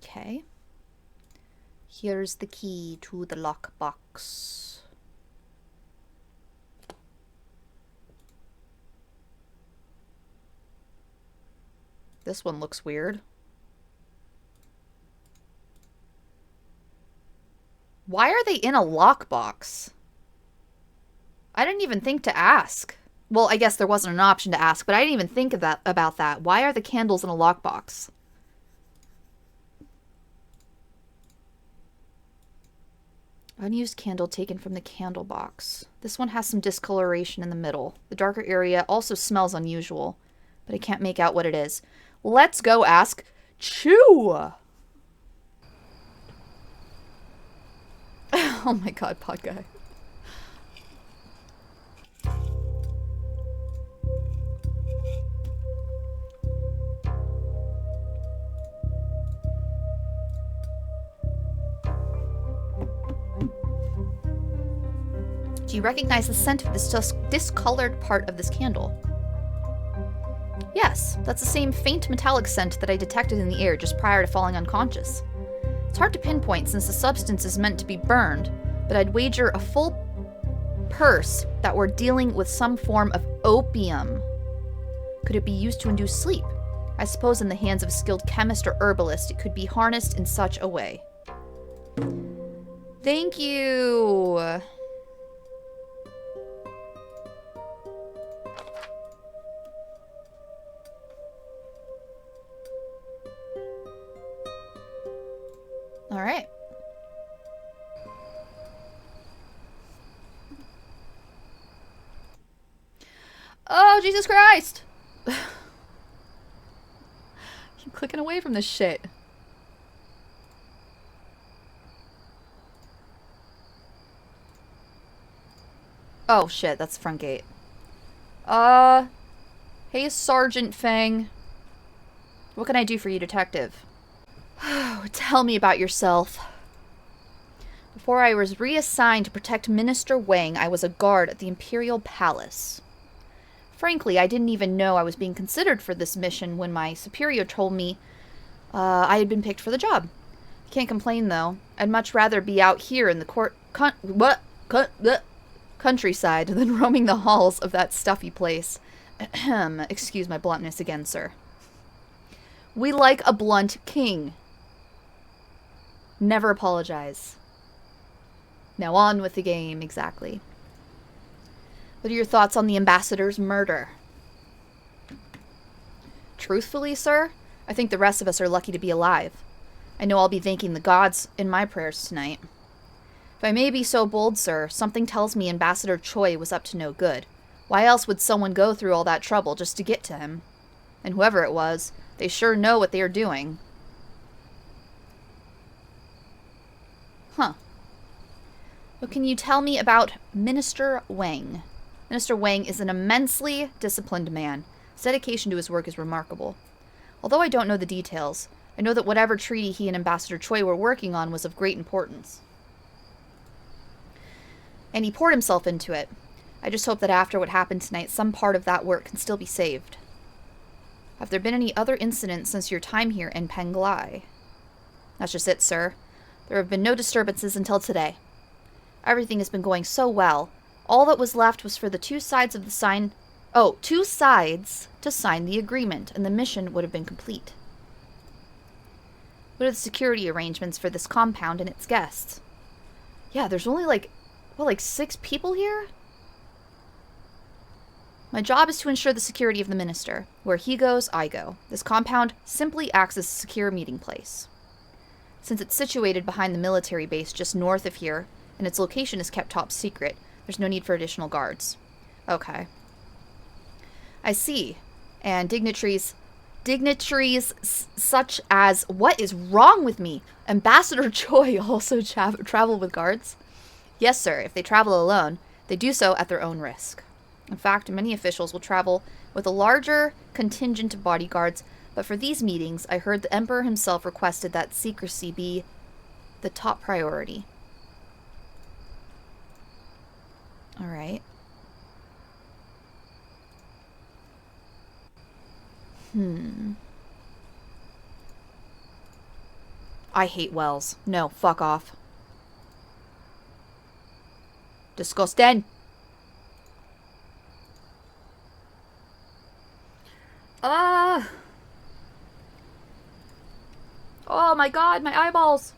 S1: Okay. Here's the key to the lockbox. This one looks weird. Why are they in a lockbox? I didn't even think to ask. Well, I guess there wasn't an option to ask, but I didn't even think of that about that. Why are the candles in a lockbox? Unused candle taken from the candle box. This one has some discoloration in the middle. The darker area also smells unusual, but I can't make out what it is. Let's go ask Chew! Oh my god, pod guy. Do you recognize the scent of this discolored part of this candle? Yes, that's the same faint metallic scent that I detected in the air just prior to falling unconscious. It's hard to pinpoint since the substance is meant to be burned, but I'd wager a full purse that we're dealing with some form of opium. Could it be used to induce sleep? I suppose in the hands of a skilled chemist or herbalist, it could be harnessed in such a way. Thank you! All right. Oh, Jesus Christ! Keep clicking away from this shit. Oh shit, that's the front gate. Hey Sergeant Fang. What can I do for you, detective? Tell me about yourself. Before I was reassigned to protect Minister Wang, I was a guard at the Imperial Palace. Frankly, I didn't even know I was being considered for this mission when my superior told me I had been picked for the job. Can't complain, though. I'd much rather be out here in the countryside than roaming the halls of that stuffy place. Excuse my bluntness again, sir. We like a blunt king. Never apologize. Now on with the game, exactly. What are your thoughts on the ambassador's murder? Truthfully, sir, I think the rest of us are lucky to be alive. I know I'll be thanking the gods in my prayers tonight. If I may be so bold, sir, something tells me Ambassador Choi was up to no good. Why else would someone go through all that trouble just to get to him? And whoever it was, they sure know what they are doing. Huh. What can you tell me about Minister Wang? Minister Wang is an immensely disciplined man. His dedication to his work is remarkable. Although I don't know the details, I know that whatever treaty he and Ambassador Choi were working on was of great importance. And he poured himself into it. I just hope that after what happened tonight, some part of that work can still be saved. Have there been any other incidents since your time here in Penglai? That's just it, sir. There have been no disturbances until today. Everything has been going so well. All that was left was for the two sides to sign the agreement, and the mission would have been complete. What are the security arrangements for this compound and its guests? Yeah, there's only like 6 people here? My job is to ensure the security of the minister. Where he goes, I go. This compound simply acts as a secure meeting place. Since it's situated behind the military base just north of here, and its location is kept top secret, there's no need for additional guards. Okay. I see. And dignitaries Dignitaries such as, what is wrong with me? Ambassador Choi also travel with guards? Yes, sir. If they travel alone, they do so at their own risk. In fact, many officials will travel with a larger contingent of bodyguards, but for these meetings, I heard the Emperor himself requested that secrecy be the top priority. Alright. I hate wells. No, fuck off. Disgusting. Oh my god, my eyeballs.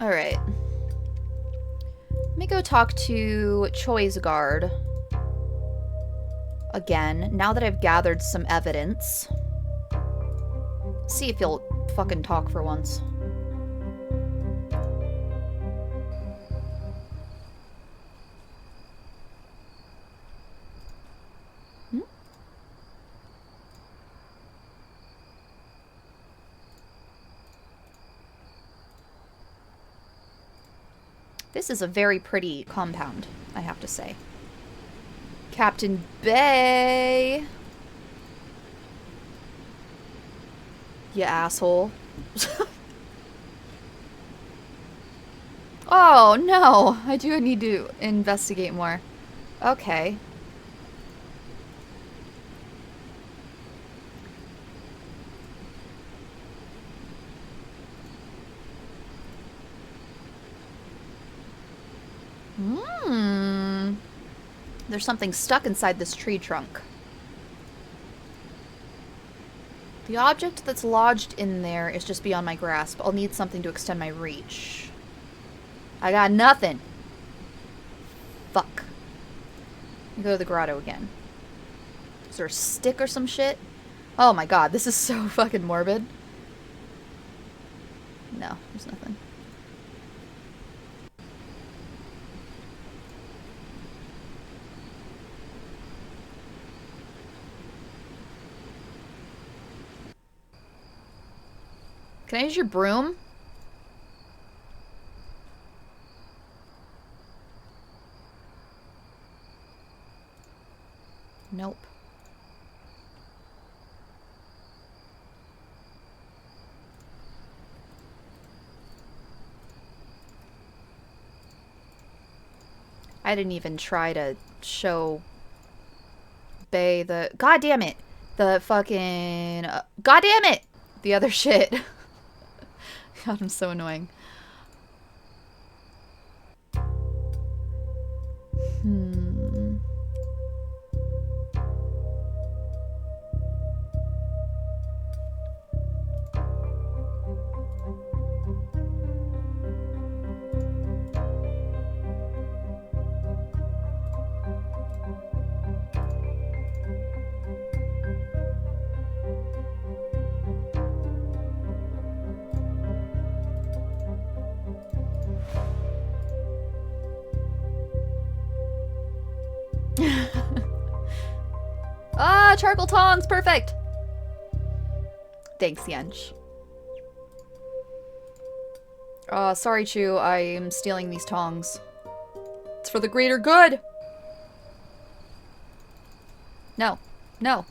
S1: Alright. Let me go talk to Choi's guard. Again, now that I've gathered some evidence. See if he'll fucking talk for once. This is a very pretty compound, I have to say. Captain Bay! You asshole. Oh, no! I do need to investigate more. Okay. There's something stuck inside this tree trunk. The object that's lodged in there is just beyond my grasp. I'll need something to extend my reach. I got nothing. Fuck. Go to the grotto again. Is there a stick or some shit? Oh my god, this is so fucking morbid. No, there's nothing. Can I use your broom? Nope. I didn't even try to show Bay the... God damn it! The fucking... God damn it! The other shit. God, I'm so annoying. Ah, charcoal tongs, perfect. Thanks, Yench. Sorry, Chu, I am stealing these tongs. It's for the greater good. No, no.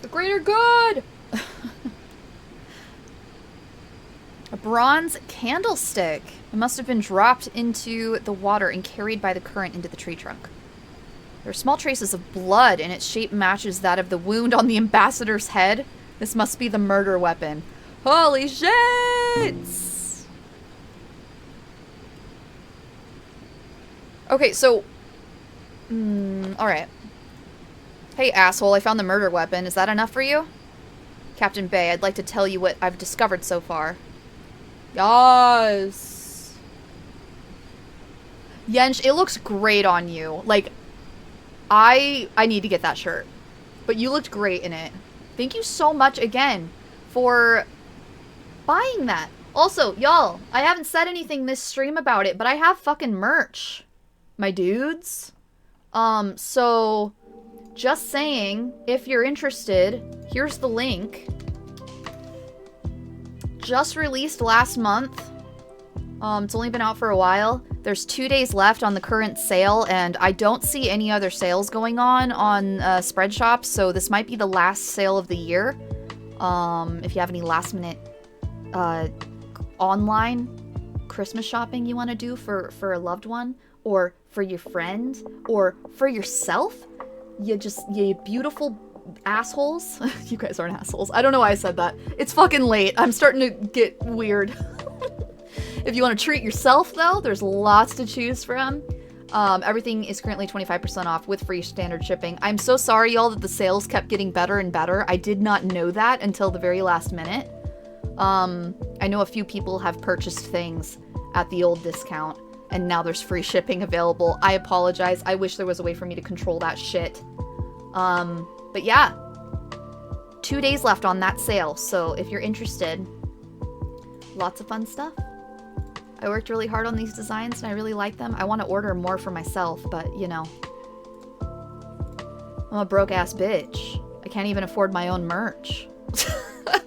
S1: The greater good! A bronze candlestick. It must have been dropped into the water and carried by the current into the tree trunk. There are small traces of blood, and its shape matches that of the wound on the ambassador's head. This must be the murder weapon. Holy shit! Okay, so... alright. Hey, asshole, I found the murder weapon. Is that enough for you? Captain Bay, I'd like to tell you what I've discovered so far. Yes! Yench, it looks great on you. Like, I need to get that shirt. But you looked great in it. Thank you so much again for buying that. Also, y'all, I haven't said anything this stream about it, but I have fucking merch. My dudes. So just saying, if you're interested, here's the link. Just released last month. It's only been out for a while. There's 2 days left on the current sale, and I don't see any other sales going on Spreadshop, so this might be the last sale of the year. If you have any last minute online Christmas shopping you want to do for a loved one, or for your friend, or for yourself, you beautiful assholes. You guys aren't assholes. I don't know why I said that. It's fucking late. I'm starting to get weird. If you want to treat yourself, though, there's lots to choose from. Everything is currently 25% off with free standard shipping. I'm so sorry, y'all, that the sales kept getting better and better. I did not know that until the very last minute. I know a few people have purchased things at the old discount, and now there's free shipping available. I apologize. I wish there was a way for me to control that shit. But yeah, 2 days left on that sale, so if you're interested, lots of fun stuff. I worked really hard on these designs and I really like them. I want to order more for myself, but you know, I'm a broke ass bitch. I can't even afford my own merch.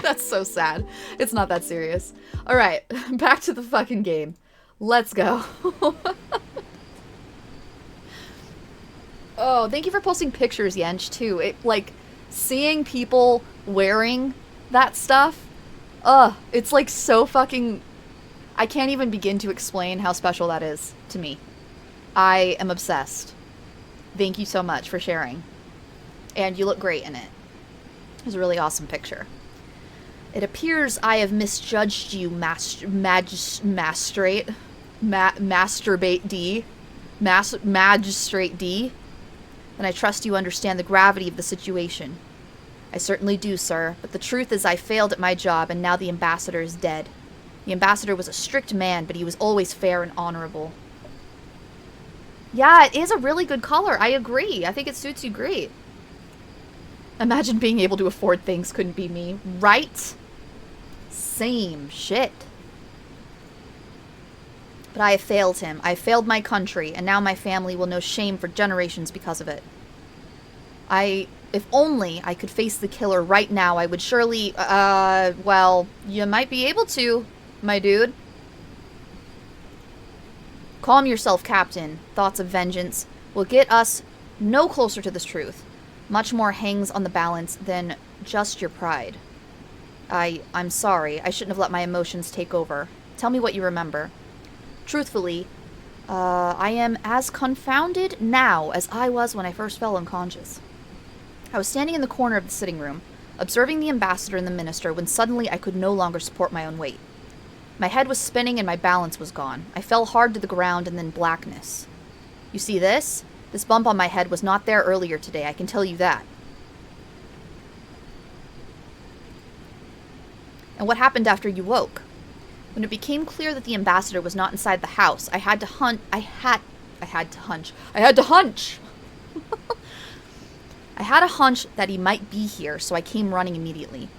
S1: That's so sad. It's not that serious. All right, back to the fucking game. Let's go. Oh, thank you for posting pictures, Yench, too. It, like, seeing people wearing that stuff, it's like so fucking... I can't even begin to explain how special that is to me. I am obsessed. Thank you so much for sharing. And you look great in it. It was a really awesome picture. It appears I have misjudged you, Magistrate D. And I trust you understand the gravity of the situation. I certainly do, sir, but the truth is I failed at my job and now the ambassador is dead. The ambassador was a strict man, but he was always fair and honorable. Yeah, it is a really good color. I agree. I think it suits you great. Imagine being able to afford things couldn't be me, right? Same shit. But I have failed him. I failed my country, and now my family will know shame for generations because of it. If only I could face the killer right now, I would surely, well, you might be able to, my dude. Calm yourself, Captain. Thoughts of vengeance will get us no closer to the truth. Much more hangs on the balance than just your pride. I'm sorry. I shouldn't have let my emotions take over. Tell me what you remember. Truthfully, I am as confounded now as I was when I first fell unconscious. I was standing in the corner of the sitting room, observing the ambassador and the minister, when suddenly I could no longer support my own weight. My head was spinning and my balance was gone. I fell hard to the ground and then blackness. You see this? This bump on my head was not there earlier today, I can tell you that. And what happened after you woke? When it became clear that the ambassador was not inside the house, I had to hunch. I had a hunch that he might be here, so I came running immediately.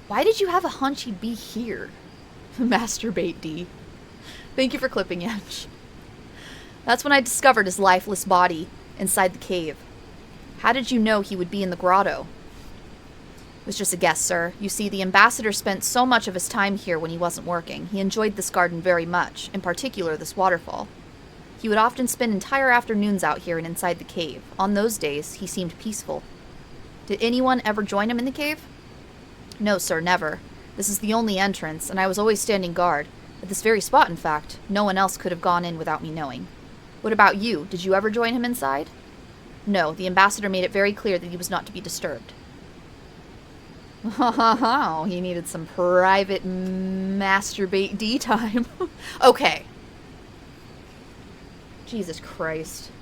S1: Why did you have a hunch he'd be here? Masturbate D. Thank you for clipping, Yench. That's when I discovered his lifeless body inside the cave. How did you know he would be in the grotto? It was just a guess, sir. You see, the ambassador spent so much of his time here when he wasn't working. He enjoyed this garden very much, in particular this waterfall. He would often spend entire afternoons out here and inside the cave. On those days, he seemed peaceful. Did anyone ever join him in the cave? No, sir, never. This is the only entrance, and I was always standing guard. At this very spot, in fact. No one else could have gone in without me knowing. What about you? Did you ever join him inside? No, the ambassador made it very clear that he was not to be disturbed. Oh, he needed some private masturbate D time. Okay. Jesus Christ.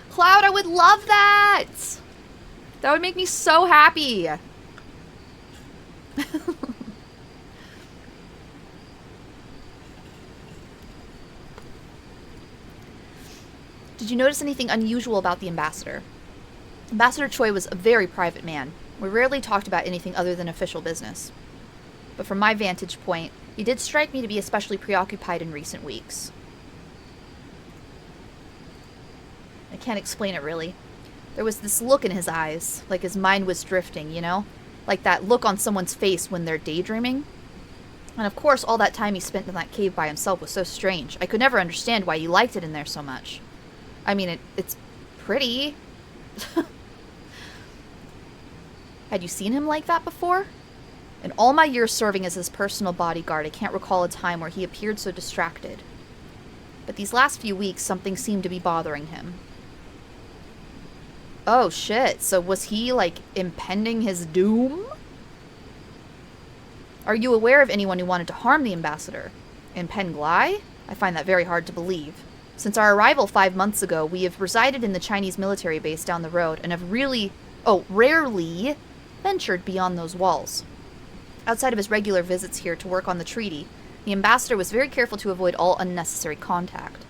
S1: Cloud, I would love that! That would make me so happy. Did you notice anything unusual about the ambassador? Ambassador Choi was a very private man. We rarely talked about anything other than official business. But from my vantage point, he did strike me to be especially preoccupied in recent weeks. I can't explain it really. There was this look in his eyes, like his mind was drifting, you know? Like that look on someone's face when they're daydreaming. And of course, all that time he spent in that cave by himself was so strange. I could never understand why he liked it in there so much. I mean, it's pretty. Had you seen him like that before? In all my years serving as his personal bodyguard, I can't recall a time where he appeared so distracted. But these last few weeks, something seemed to be bothering him. Oh shit, so was he, like, impending his doom? Are you aware of anyone who wanted to harm the ambassador? In Penglai? I find that very hard to believe. Since our arrival 5 months ago, we have resided in the Chinese military base down the road and have rarely ventured beyond those walls. Outside of his regular visits here to work on the treaty, the ambassador was very careful to avoid all unnecessary contact.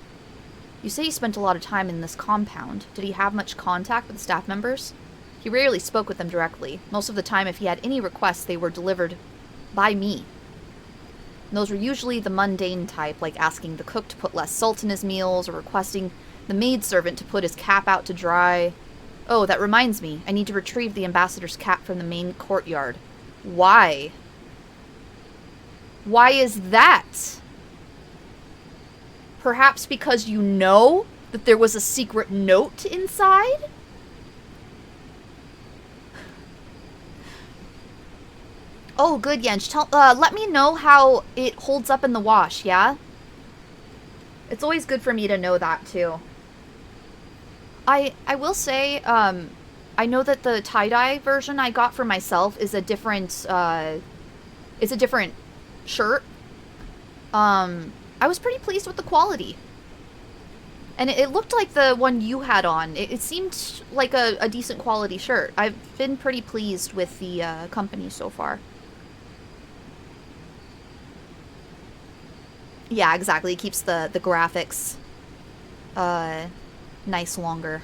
S1: You say he spent a lot of time in this compound. Did he have much contact with the staff members? He rarely spoke with them directly. Most of the time, if he had any requests, they were delivered by me. And those were usually the mundane type, like asking the cook to put less salt in his meals, or requesting the maidservant to put his cap out to dry. Oh, that reminds me. I need to retrieve the ambassador's cap from the main courtyard. Why? Why is that? Perhaps because you know that there was a secret note inside? Oh, good, Yench. Let me know how it holds up in the wash, yeah? It's always good for me to know that, too. I will say, I know that the tie-dye version I got for myself is a different, shirt. I was pretty pleased with the quality. And it looked like the one you had on. It seemed like a decent quality shirt. I've been pretty pleased with the company so far. Yeah, exactly. It keeps the graphics nice longer.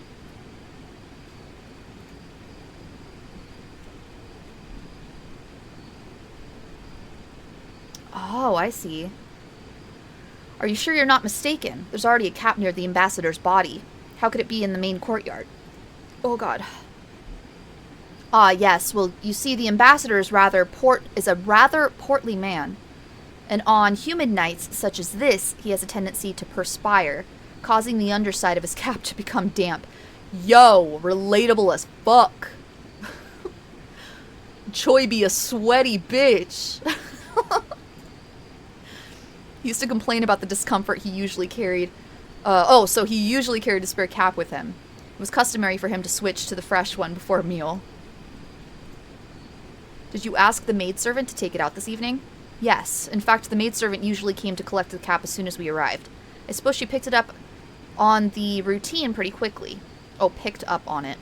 S1: Oh, I see. Are you sure you're not mistaken? There's already a cap near the ambassador's body. How could it be in the main courtyard? Oh god. Ah, yes. Well, you see, the ambassador is a rather portly man. And on humid nights such as this, he has a tendency to perspire, causing the underside of his cap to become damp. Yo, relatable as fuck. Choi be a sweaty bitch. He used to complain about the discomfort he usually carried. So he usually carried a spare cap with him. It was customary for him to switch to the fresh one before a meal. Did you ask the maidservant to take it out this evening? Yes. In fact, the maidservant usually came to collect the cap as soon as we arrived. I suppose she picked it up on the routine pretty quickly. Oh, picked up on it.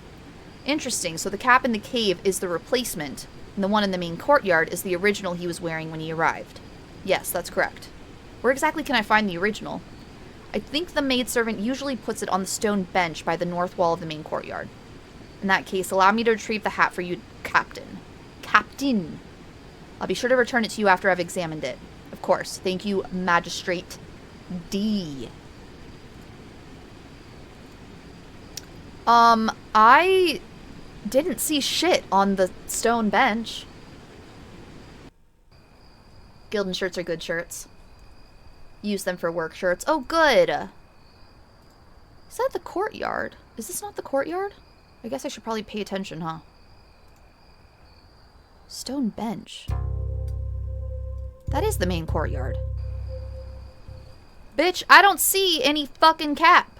S1: Interesting. So the cap in the cave is the replacement, and the one in the main courtyard is the original he was wearing when he arrived. Yes, that's correct. Where exactly can I find the original? I think the maidservant usually puts it on the stone bench by the north wall of the main courtyard. In that case, allow me to retrieve the hat for you, Captain. Captain! I'll be sure to return it to you after I've examined it. Of course. Thank you, Magistrate D. I didn't see shit on the stone bench. Gildan shirts are good shirts. Use them for work shirts. Oh, good! Is that the courtyard? Is this not the courtyard? I guess I should probably pay attention, huh? Stone bench. That is the main courtyard. Bitch, I don't see any fucking cap.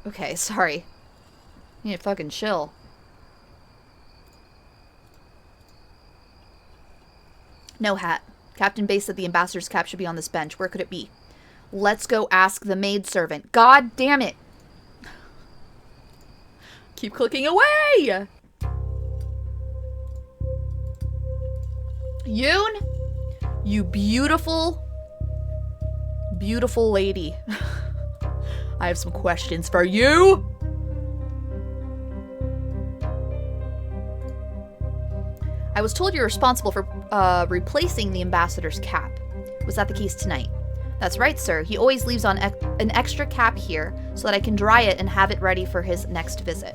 S1: Okay, sorry. You need to fucking chill. No hat. Captain Base said the ambassador's cap should be on this bench. Where could it be? Let's go ask the maidservant. God damn it. Keep clicking away! Yoon, you beautiful, beautiful lady. I have some questions for you. I was told you're responsible for replacing the ambassador's cap. Was that the case tonight? That's right, sir. He always leaves on an extra cap here so that I can dry it and have it ready for his next visit.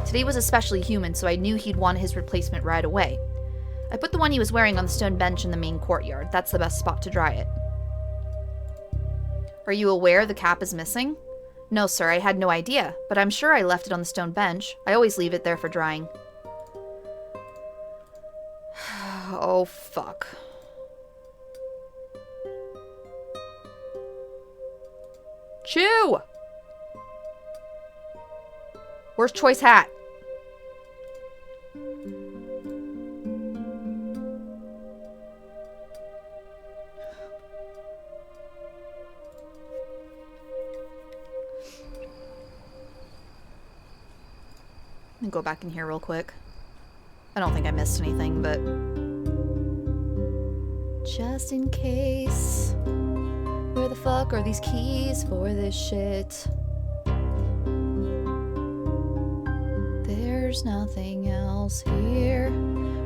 S1: Today was especially humid, so I knew he'd want his replacement right away. I put the one he was wearing on the stone bench in the main courtyard. That's the best spot to dry it. Are you aware the cap is missing? No, sir, I had no idea, but I'm sure I left it on the stone bench. I always leave it there for drying. Oh, fuck. Chew! Where's Choice Hat? Let me go back in here real quick. I don't think I missed anything, but just in case. Where the fuck are these keys for this shit? There's nothing else here.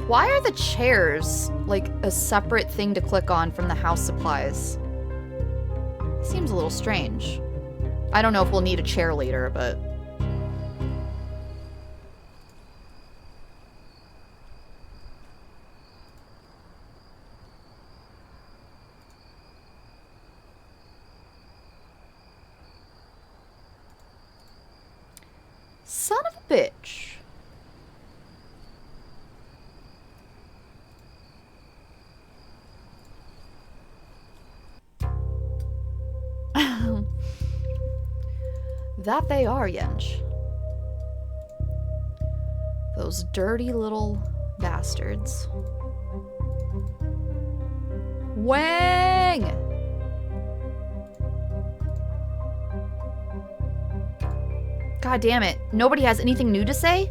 S1: Why are the chairs like a separate thing to click on from the house supplies? Seems a little strange. I don't know if we'll need a chair later, but... Son of a bitch. That they are, Yench. Those dirty little bastards. Wang! God damn it. Nobody has anything new to say?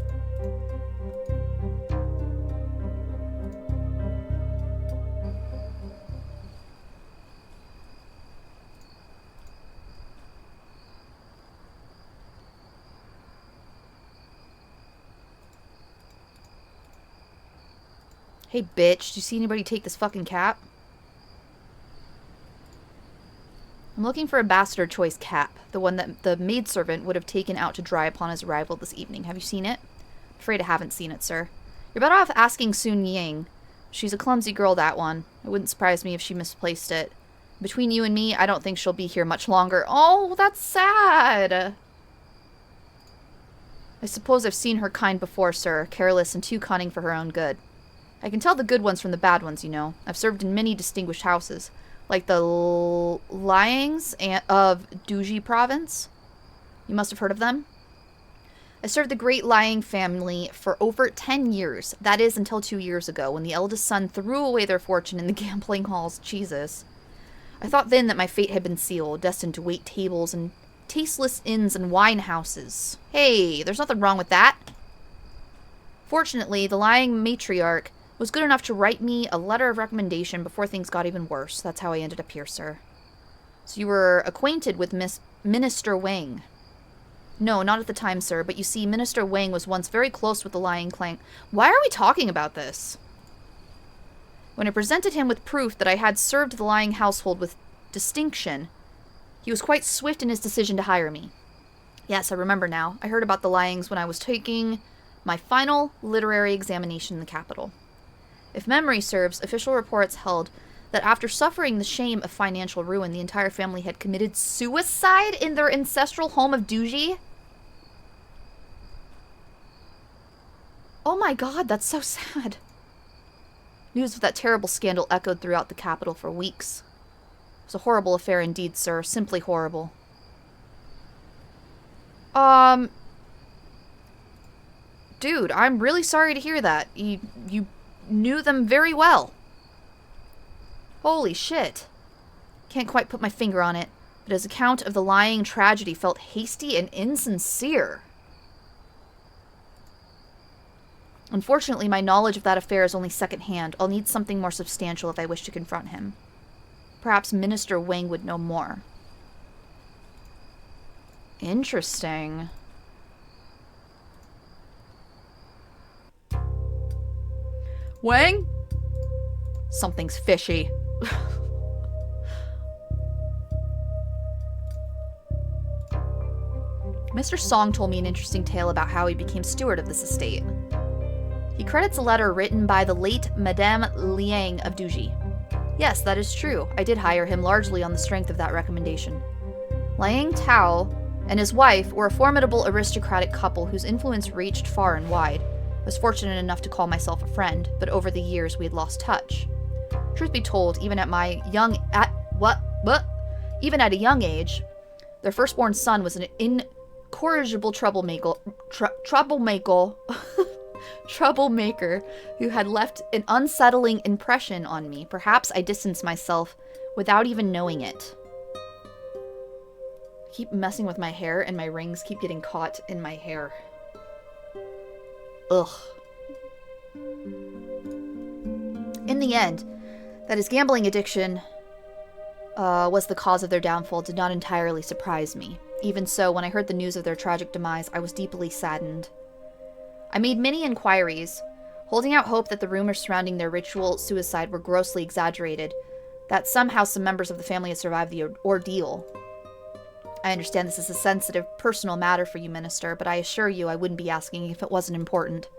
S1: Hey, bitch. Do you see anybody take this fucking cap? I'm looking for Ambassador Choice cap, the one that the maidservant would have taken out to dry upon his arrival this evening. Have you seen it? I'm afraid I haven't seen it, sir. You're better off asking Sun Ying. She's a clumsy girl, that one. It wouldn't surprise me if she misplaced it. Between you and me, I don't think she'll be here much longer. Oh, that's sad. I suppose I've seen her kind before, sir. Careless and too cunning for her own good. I can tell the good ones from the bad ones, you know. I've served in many distinguished houses. Like the Liangs of Duji province. You must have heard of them. I served the great Liang family for over 10 years. That is until 2 years ago, when the eldest son threw away their fortune in the gambling halls. Jesus. I thought then that my fate had been sealed, destined to wait tables and tasteless inns and wine houses. Hey, there's nothing wrong with that. Fortunately, the Liang matriarch was good enough to write me a letter of recommendation before things got even worse. That's how I ended up here, sir. So you were acquainted with Minister Wang? No, not at the time, sir, but you see, Minister Wang was once very close with the Liang clan. Why are we talking about this? When I presented him with proof that I had served the Liang household with distinction, he was quite swift in his decision to hire me. Yes, I remember now. I heard about the Liangs when I was taking my final literary examination in the capital. If memory serves, official reports held that after suffering the shame of financial ruin, the entire family had committed suicide in their ancestral home of Duji. Oh my god, that's so sad. News of that terrible scandal echoed throughout the capital for weeks. It was a horrible affair indeed, sir. Simply horrible. Dude, I'm really sorry to hear that. You knew them very well. Holy shit. Can't quite put my finger on it, but his account of the Liang tragedy felt hasty and insincere. Unfortunately, my knowledge of that affair is only second-hand. I'll need something more substantial if I wish to confront him. Perhaps Minister Wang would know more. Interesting. Wang? Something's fishy. Mr. Song told me an interesting tale about how he became steward of this estate. He credits a letter written by the late Madame Liang of Duji. Yes, that is true. I did hire him largely on the strength of that recommendation. Liang Tao and his wife were a formidable aristocratic couple whose influence reached far and wide. I was fortunate enough to call myself a friend, but over the years we had lost touch. Truth be told, even at a young age, their firstborn son was an incorrigible troublemaker who had left an unsettling impression on me. Perhaps I distanced myself without even knowing it. I keep messing with my hair and my rings keep getting caught in my hair. Ugh. In the end, that his gambling addiction was the cause of their downfall did not entirely surprise me. Even so, when I heard the news of their tragic demise, I was deeply saddened. I made many inquiries, holding out hope that the rumors surrounding their ritual suicide were grossly exaggerated, that somehow some members of the family had survived the ordeal. I understand this is a sensitive, personal matter for you, Minister, but I assure you I wouldn't be asking if it wasn't important.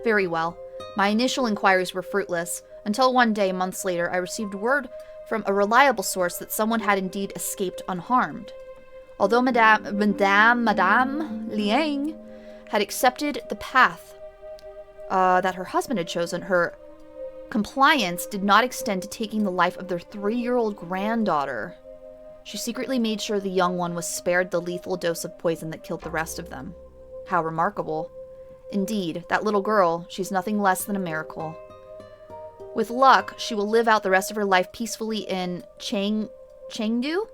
S1: Very well. My initial inquiries were fruitless, until one day, months later, I received word from a reliable source that someone had indeed escaped unharmed. Although Madame Liang had accepted the path that her husband had chosen, her compliance did not extend to taking the life of their 3-year-old granddaughter. She secretly made sure the young one was spared the lethal dose of poison that killed the rest of them. How remarkable. Indeed, that little girl, she's nothing less than a miracle. With luck, she will live out the rest of her life peacefully in Chengdu,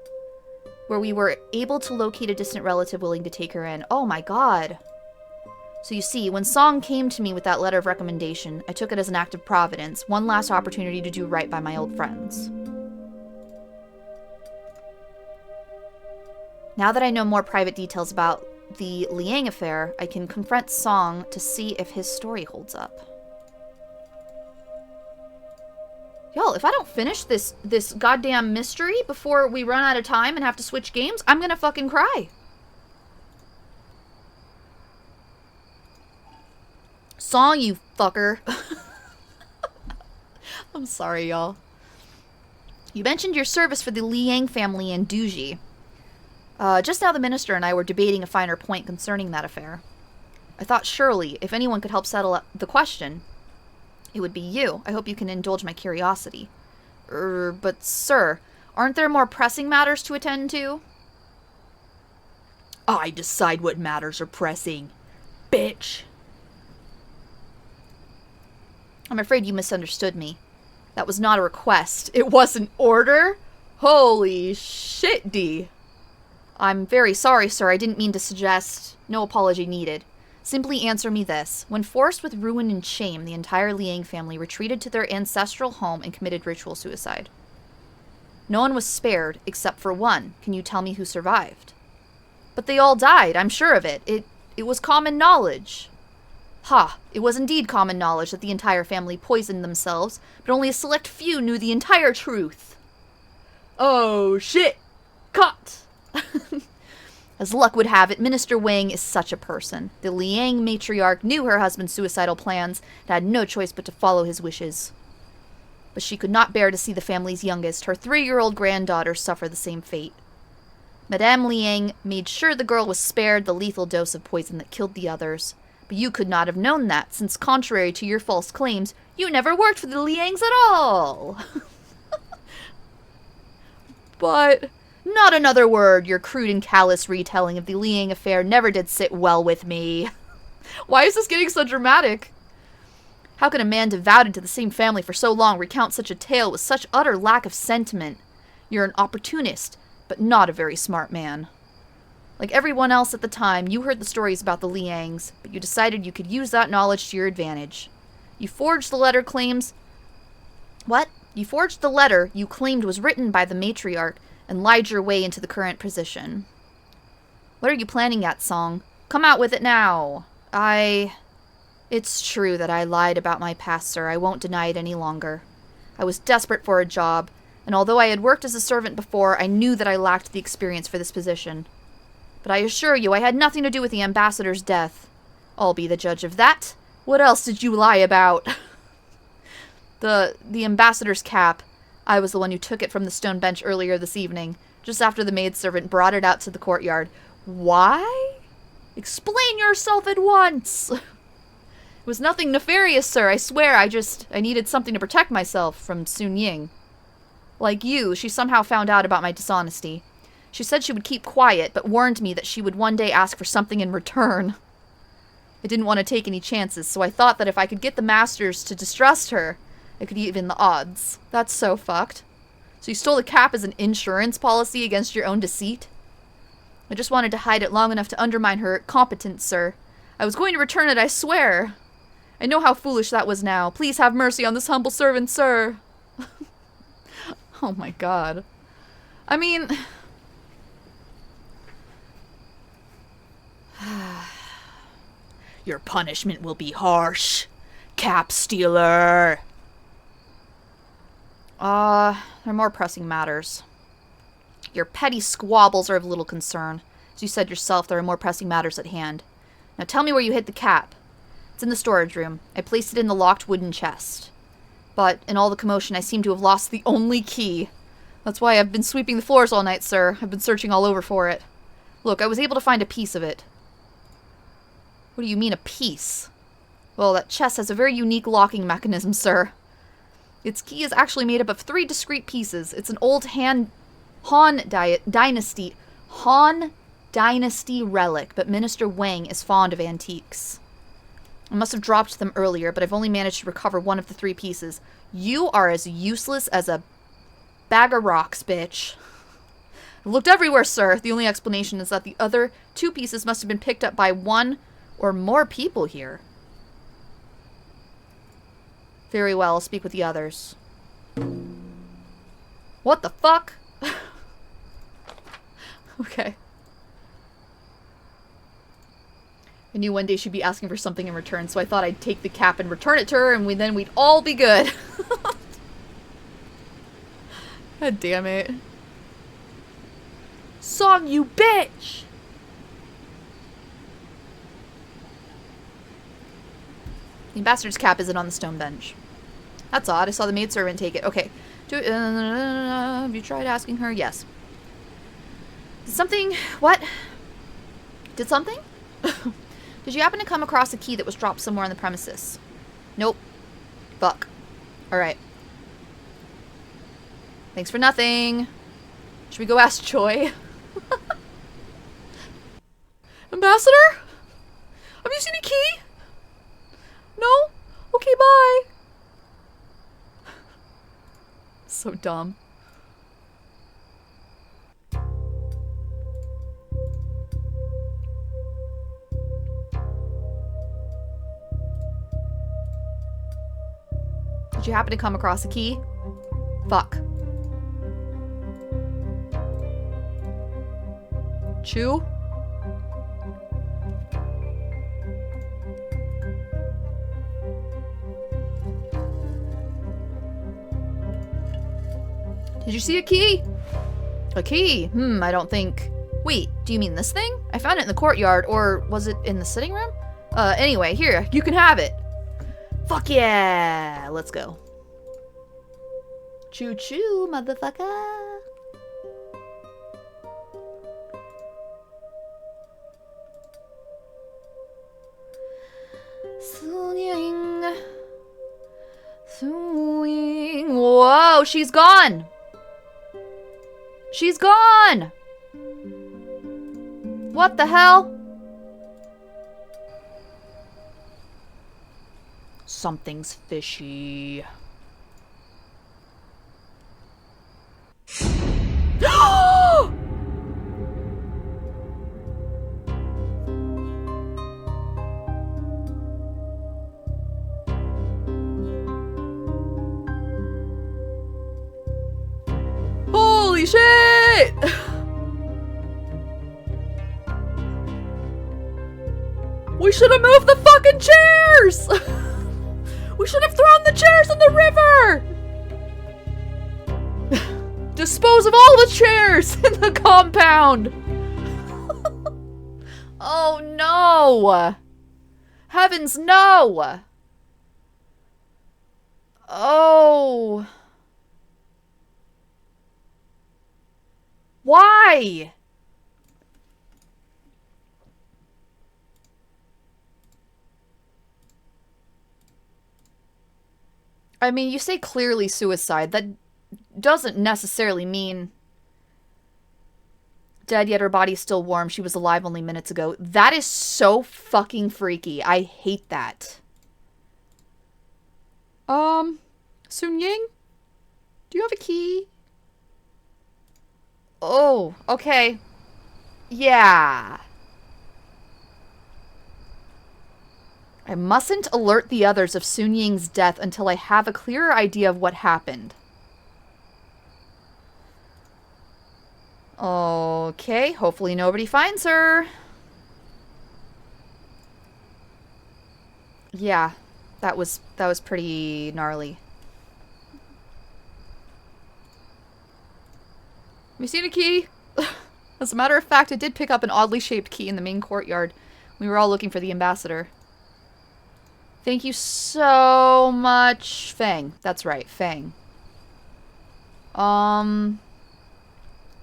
S1: where we were able to locate a distant relative willing to take her in. Oh my god. So you see, when Song came to me with that letter of recommendation, I took it as an act of providence, one last opportunity to do right by my old friends. Now that I know more private details about the Liang affair, I can confront Song to see if his story holds up. Y'all, if I don't finish this goddamn mystery before we run out of time and have to switch games, I'm gonna fucking cry. Song, you fucker. I'm sorry, y'all. You mentioned your service for the Liang family in Duji. Just now the minister and I were debating a finer point concerning that affair. I thought surely, if anyone could help settle the question, it would be you. I hope you can indulge my curiosity. But sir, aren't there more pressing matters to attend to? I decide what matters are pressing, bitch. I'm afraid you misunderstood me. That was not a request. It was an order? Holy shit, D. I'm very sorry, sir. I didn't mean to suggest. No apology needed. Simply answer me this. When forced with ruin and shame, the entire Liang family retreated to their ancestral home and committed ritual suicide. No one was spared, except for one. Can you tell me who survived? But they all died, I'm sure of it. It was common knowledge. Ha! It was indeed common knowledge that the entire family poisoned themselves, but only a select few knew the entire truth. Oh, shit! Caught! As luck would have it, Minister Wang is such a person. The Liang matriarch knew her husband's suicidal plans and had no choice but to follow his wishes. But she could not bear to see the family's youngest, her 3-year-old granddaughter, suffer the same fate. Madame Liang made sure the girl was spared the lethal dose of poison that killed the others. But you could not have known that, since contrary to your false claims, you never worked for the Liangs at all. But... not another word. Your crude and callous retelling of the Liang affair never did sit well with me. Why is this getting so dramatic? How can a man devoted to the same family for so long recount such a tale with such utter lack of sentiment? You're an opportunist, but not a very smart man. Like everyone else at the time, you heard the stories about the Liangs, but you decided you could use that knowledge to your advantage. You forged the letter claims... What? You forged the letter you claimed was written by the matriarch and lied your way into the current position. What are you planning at, Song? Come out with it now. It's true that I lied about my past, sir. I won't deny it any longer. I was desperate for a job, and although I had worked as a servant before, I knew that I lacked the experience for this position. But I assure you, I had nothing to do with the ambassador's death. I'll be the judge of that. What else did you lie about? The ambassador's cap. I was the one who took it from the stone bench earlier this evening, just after the maidservant brought it out to the courtyard. Why? Explain yourself at once! It was nothing nefarious, sir, I swear. I needed something to protect myself from Sun Ying. Like you, she somehow found out about my dishonesty. She said she would keep quiet, but warned me that she would one day ask for something in return. I didn't want to take any chances, so I thought that if I could get the masters to distrust her, I could even the odds. That's so fucked. So you stole the cap as an insurance policy against your own deceit? I just wanted to hide it long enough to undermine her competence, sir. I was going to return it, I swear. I know how foolish that was now. Please have mercy on this humble servant, sir. Oh my god. I mean... Your punishment will be harsh, cap stealer. There are more pressing matters. Your petty squabbles are of little concern. As you said yourself, there are more pressing matters at hand. Now tell me where you hid the cap. It's in the storage room. I placed it in the locked wooden chest. But in all the commotion, I seem to have lost the only key. That's why I've been sweeping the floors all night, sir. I've been searching all over for it. Look, I was able to find a piece of it. What do you mean, a piece? Well, that chest has a very unique locking mechanism, sir. Its key is actually made up of 3 discrete pieces. It's an old Han Dynasty relic, but Minister Wang is fond of antiques. I must have dropped them earlier, but I've only managed to recover one of the 3 pieces. You are as useless as a bag of rocks, bitch. I've looked everywhere, sir. The only explanation is that the other 2 pieces must have been picked up by one or more people here. Very well, I'll speak with the others. What the fuck? Okay. I knew one day she'd be asking for something in return, so I thought I'd take the cap and return it to her, and then we'd all be good. God damn it. Song, you bitch! The ambassador's cap isn't on the stone bench. That's odd. I saw the maidservant take it. Okay. Have you tried asking her? Yes. Did something... What? Did something? Did you happen to come across a key that was dropped somewhere on the premises? Nope. Fuck. Alright. Thanks for nothing. Should we go ask Choi? Ambassador? Have you seen a key? No? Okay, bye. So dumb. Did you happen to come across a key? Fuck. Chew? Did you see a key? A key? I don't think... Wait, do you mean this thing? I found it in the courtyard, or was it in the sitting room? Anyway, here, you can have it. Fuck yeah! Let's go. Choo-choo, motherfucker. Swing. Swing. Whoa, she's gone! She's gone! What the hell? Something's fishy. Holy shit! We should have moved the fucking chairs! We should have thrown the chairs in the river! Dispose of all the chairs in the compound! Oh no! Heavens, no! Oh. Why? I mean, you say clearly suicide. That doesn't necessarily mean dead yet her body's still warm. She was alive only minutes ago. That is so fucking freaky. I hate that. Sun Ying? Do you have a key? Oh, okay. Yeah. I mustn't alert the others of Sun Ying's death until I have a clearer idea of what happened. Okay, hopefully nobody finds her. Yeah, that was pretty gnarly. Have you seen a key? As a matter of fact, I did pick up an oddly shaped key in the main courtyard. We were all looking for the ambassador. Thank you so much, Fang. That's right, Fang.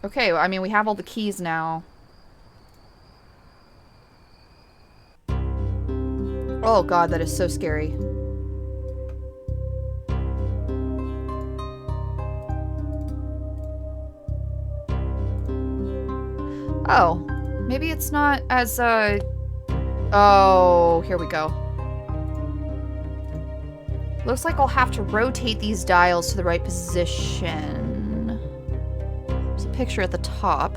S1: Okay, I mean, we have all the keys now. Oh god, that is so scary. Oh, maybe it's not as, oh, here we go. Looks like I'll have to rotate these dials to the right position. There's a picture at the top.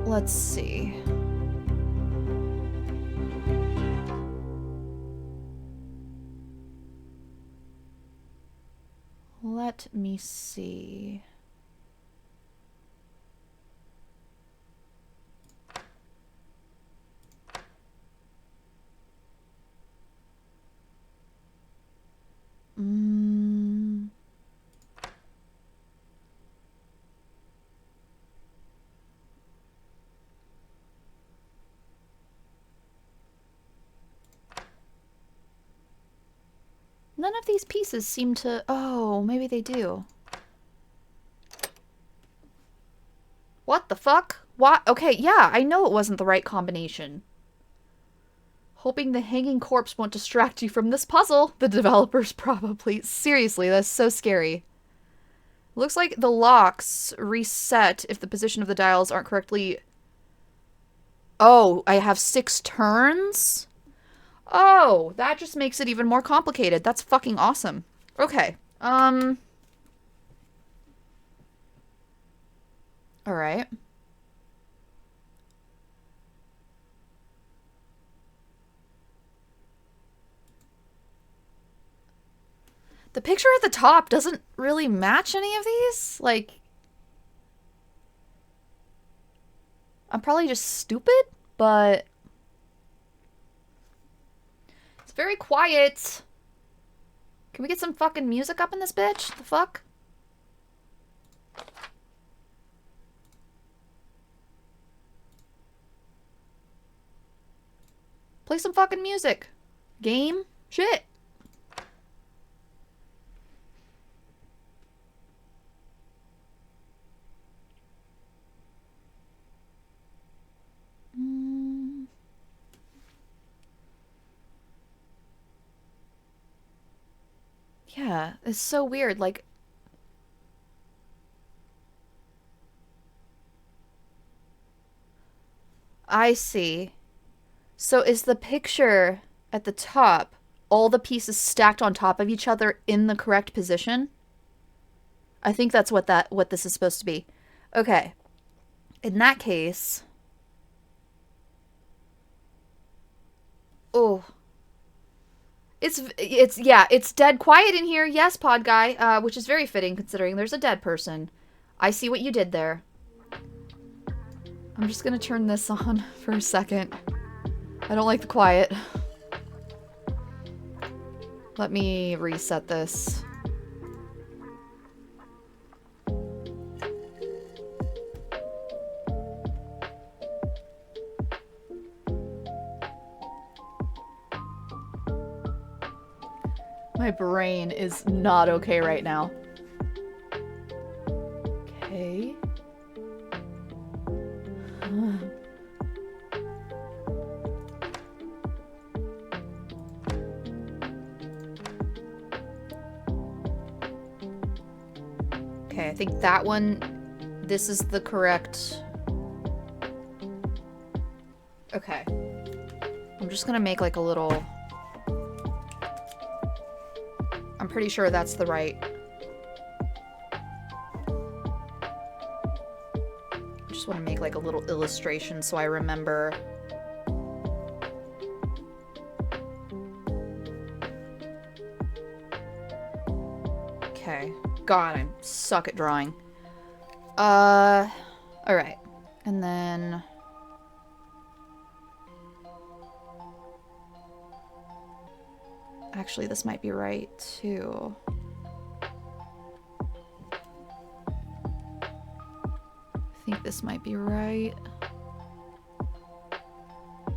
S1: Let's see. Let me see. None of these pieces seem to... Oh, maybe they do. What the fuck? What? Okay, yeah, I know it wasn't the right combination. Hoping the hanging corpse won't distract you from this puzzle. The developers probably. Seriously, that's so scary. Looks like the locks reset if the position of the dials aren't correctly... Oh, I have 6 turns? Oh, that just makes it even more complicated. That's fucking awesome. Okay. Alright. The picture at the top doesn't really match any of these. Like, I'm probably just stupid, but it's very quiet. Can we get some fucking music up in this bitch? The fuck? Play some fucking music. Game? Shit. Yeah, it's so weird, like... I see. So is the picture at the top all the pieces stacked on top of each other in the correct position? I think that's what this is supposed to be. Okay. In that case... Oh... It's dead quiet in here. Yes, Pod Guy, which is very fitting considering there's a dead person. I see what you did there. I'm just gonna turn this on for a second. I don't like the quiet. Let me reset this. My brain is not okay right now. Okay. Okay, I think that one, this is the correct... Okay. I'm just gonna make like a little... I'm pretty sure that's the right... I just want to make like a little illustration so I remember... Okay. God, I suck at drawing. Alright. And then... Actually, this might be right, too. I think this might be right.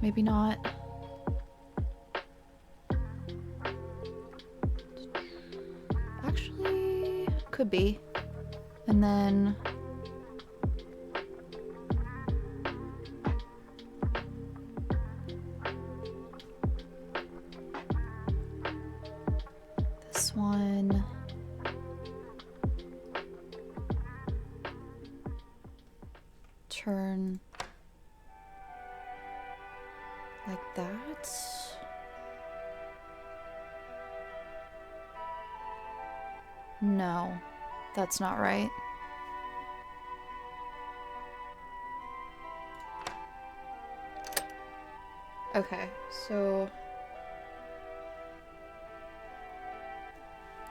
S1: Maybe not. Actually, could be. And then... this one... Turn... like that. No, that's not right. Okay, so...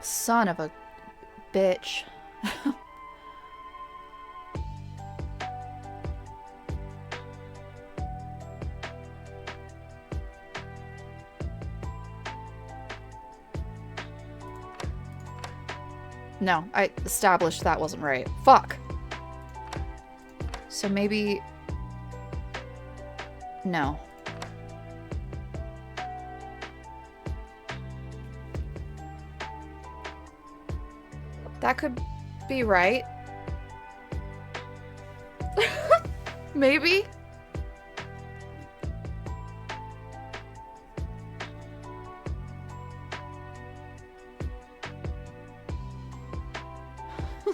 S1: Son of a bitch. No, I established that wasn't right. Fuck! So maybe... No. That could be right. Maybe?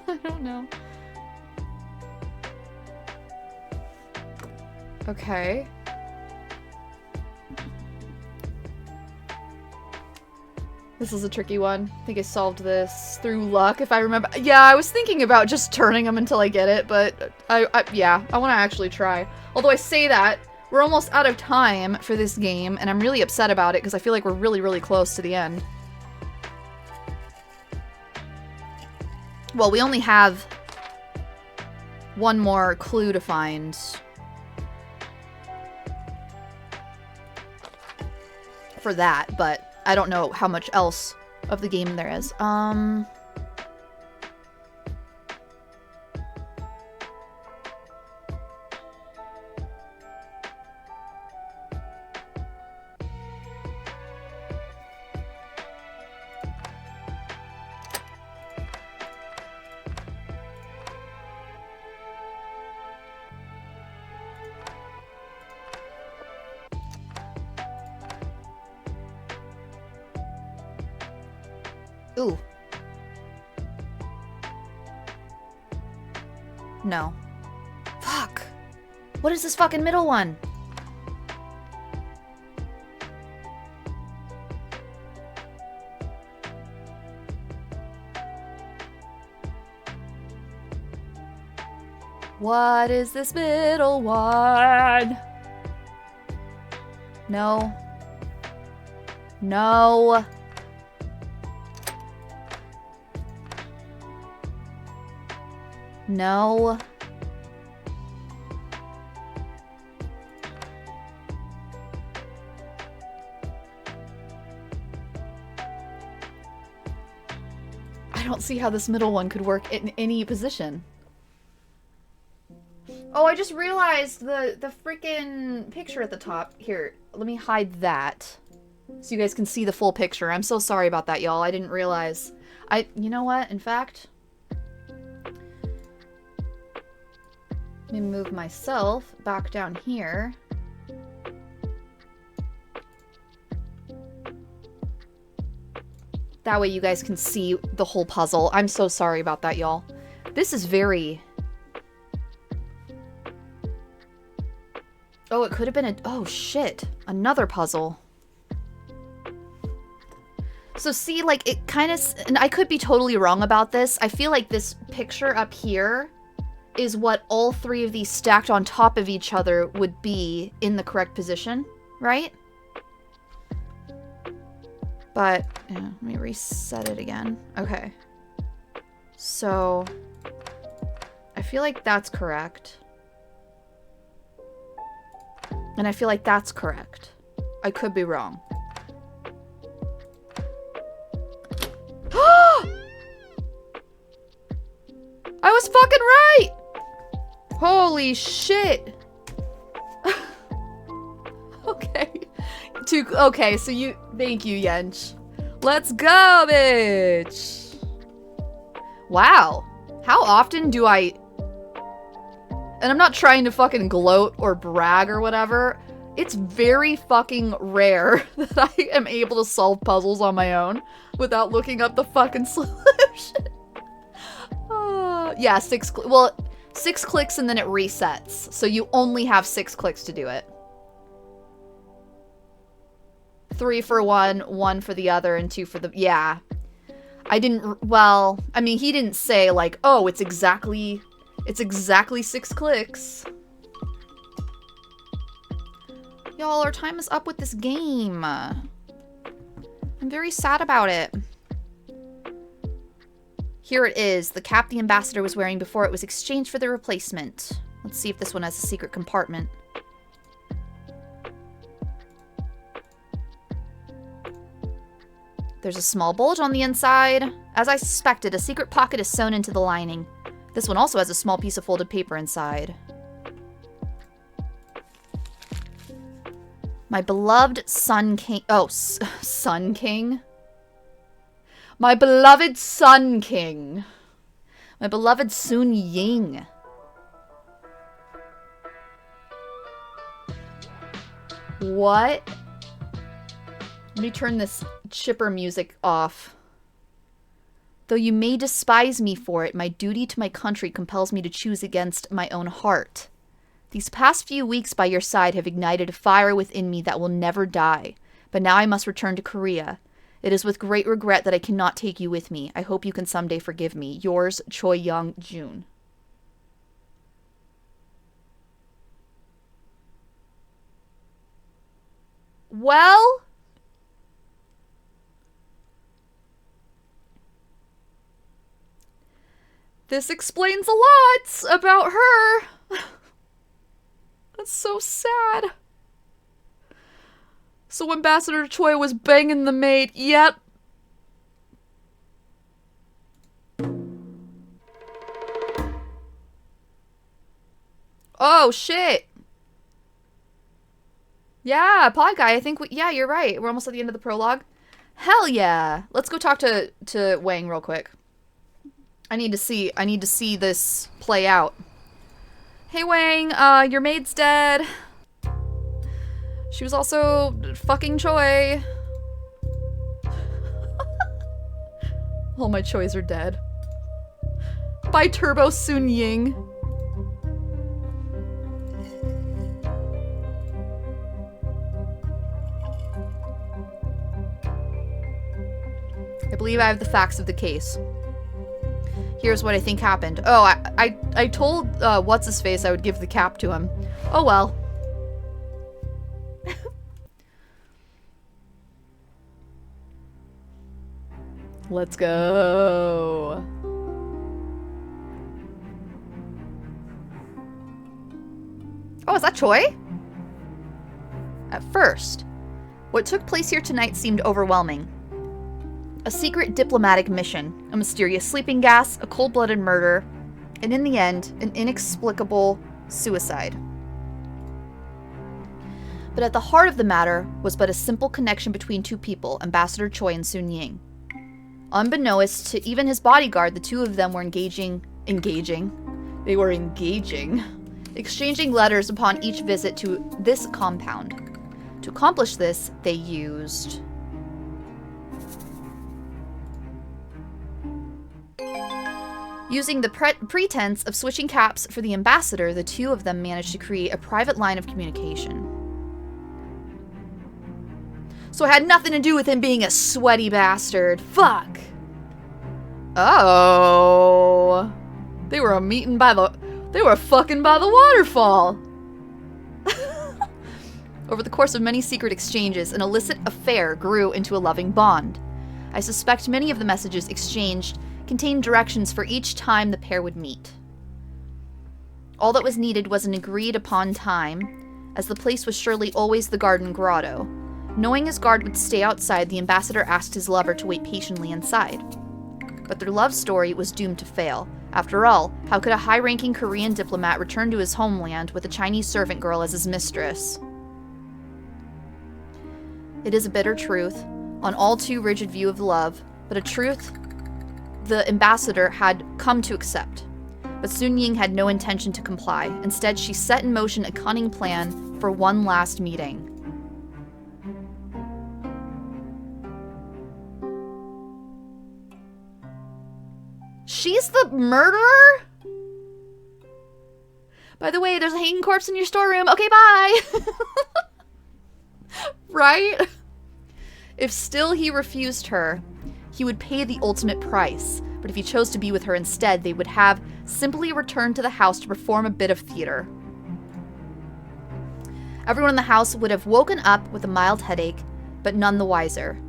S1: I don't know. Okay. This is a tricky one. I think I solved this through luck, if I remember. Yeah, I was thinking about just turning them until I get it, but yeah, I want to actually try. Although I say that, we're almost out of time for this game, and I'm really upset about it because I feel like we're really, really close to the end. Well, we only have one more clue to find. For that, but I don't know how much else of the game there is. Ooh. No. Fuck. What is this fucking middle one? What is this middle one? No. No. No. see how this middle one could work in any position. Oh, I just realized the freaking picture at the top. Here, let me hide that so you guys can see the full picture. I'm so sorry about that, y'all. I didn't realize. You know what? In fact, let me move myself back down here. That way you guys can see the whole puzzle. I'm so sorry about that, y'all. This is very... Oh, it could have been a... Oh, shit. Another puzzle. So see, like, it kind of... And I could be totally wrong about this. I feel like this picture up here is what all three of these stacked on top of each other would be in the correct position, right? But, yeah, let me reset it again. Okay. So, I feel like that's correct. And I feel like that's correct. I could be wrong. I was fucking right! Holy shit! Okay. Okay, so you... Thank you, Yench. Let's go, bitch! Wow. How often do I... And I'm not trying to fucking gloat or brag or whatever. It's very fucking rare that I am able to solve puzzles on my own without looking up the fucking solution. Yeah, 6 clicks and then it resets. So you only have 6 clicks to do it. 3 for one, 1 for the other, and 2 for the... Yeah. I didn't... Well, I mean, he didn't say, like, oh, it's exactly 6 clicks. Y'all, our time is up with this game. I'm very sad about it. Here it is, the cap the ambassador was wearing before it was exchanged for the replacement. Let's see if this one has a secret compartment. There's a small bulge on the inside. As I suspected, a secret pocket is sewn into the lining. This one also has a small piece of folded paper inside. My beloved Sun King... Oh, Sun King? My beloved Sun King. My beloved Sun Ying. What? Let me turn this chipper music off. Though you may despise me for it, my duty to my country compels me to choose against my own heart. These past few weeks by your side have ignited a fire within me that will never die. But now I must return to Korea. It is with great regret that I cannot take you with me. I hope you can someday forgive me. Yours, Choi Young Jun. Well... This explains a lot about her. That's so sad. So Ambassador Choi was banging the maid. Yep. Oh, shit. Yeah, Pod Guy, I think yeah, you're right. We're almost at the end of the prologue. Hell yeah. Let's go talk to Wang real quick. I need to see this play out. Hey Wang, your maid's dead. She was also fucking Choi. All my Chois are dead. Bye Turbo Sun Ying. I believe I have the facts of the case. Here's what I think happened. Oh, I told what's-his-face I would give the cap to him. Oh well. Let's go. Oh, is that Choi? At first, what took place here tonight seemed overwhelming. A secret diplomatic mission, a mysterious sleeping gas, a cold-blooded murder, and in the end, an inexplicable suicide. But at the heart of the matter was but a simple connection between two people, Ambassador Choi and Sun Ying. Unbeknownst to even his bodyguard, the two of them were exchanging letters upon each visit to this compound. To accomplish this, they used... Using the pretense of switching caps for the ambassador, the two of them managed to create a private line of communication. So it had nothing to do with him being a sweaty bastard. Fuck! Oh... They were fucking by the waterfall! Over the course of many secret exchanges, an illicit affair grew into a loving bond. I suspect many of the messages exchanged contained directions for each time the pair would meet. All that was needed was an agreed-upon time, as the place was surely always the garden grotto. Knowing his guard would stay outside, the ambassador asked his lover to wait patiently inside. But their love story was doomed to fail. After all, how could a high-ranking Korean diplomat return to his homeland with a Chinese servant girl as his mistress? It is a bitter truth, an all too rigid view of love, but a truth the ambassador had come to accept. But Sun Ying had no intention to comply. Instead, she set in motion a cunning plan for one last meeting. She's the murderer? By the way, there's a hanging corpse in your storeroom. Okay, bye! Right? If still he refused her, he would pay the ultimate price. But if he chose to be with her instead, they would have simply returned to the house to perform a bit of theater. Everyone in the house would have woken up with a mild headache, but none the wiser.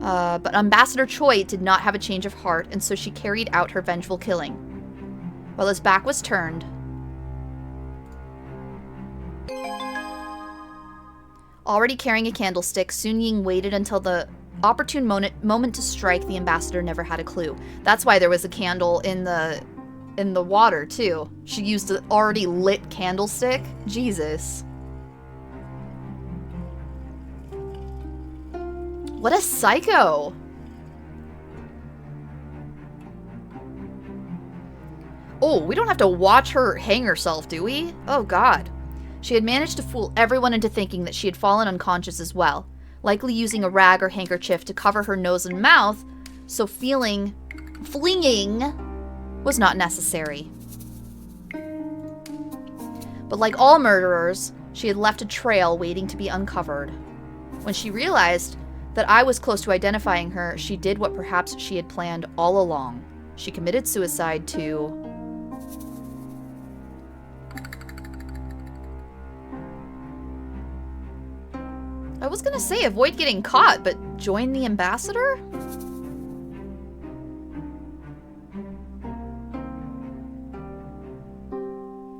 S1: But Ambassador Choi did not have a change of heart, and so she carried out her vengeful killing. While his back was turned, already carrying a candlestick, Sun Ying waited until the opportune moment to strike. The ambassador never had a clue. That's why there was a candle in the water, too. She used an already lit candlestick? Jesus. What a psycho! Oh, we don't have to watch her hang herself, do we? Oh, God. She had managed to fool everyone into thinking that she had fallen unconscious as well, likely using a rag or handkerchief to cover her nose and mouth, so flinging was not necessary. But like all murderers, she had left a trail waiting to be uncovered. When she realized that I was close to identifying her, she did what perhaps she had planned all along. She committed suicide to... I was gonna say avoid getting caught, but join the ambassador?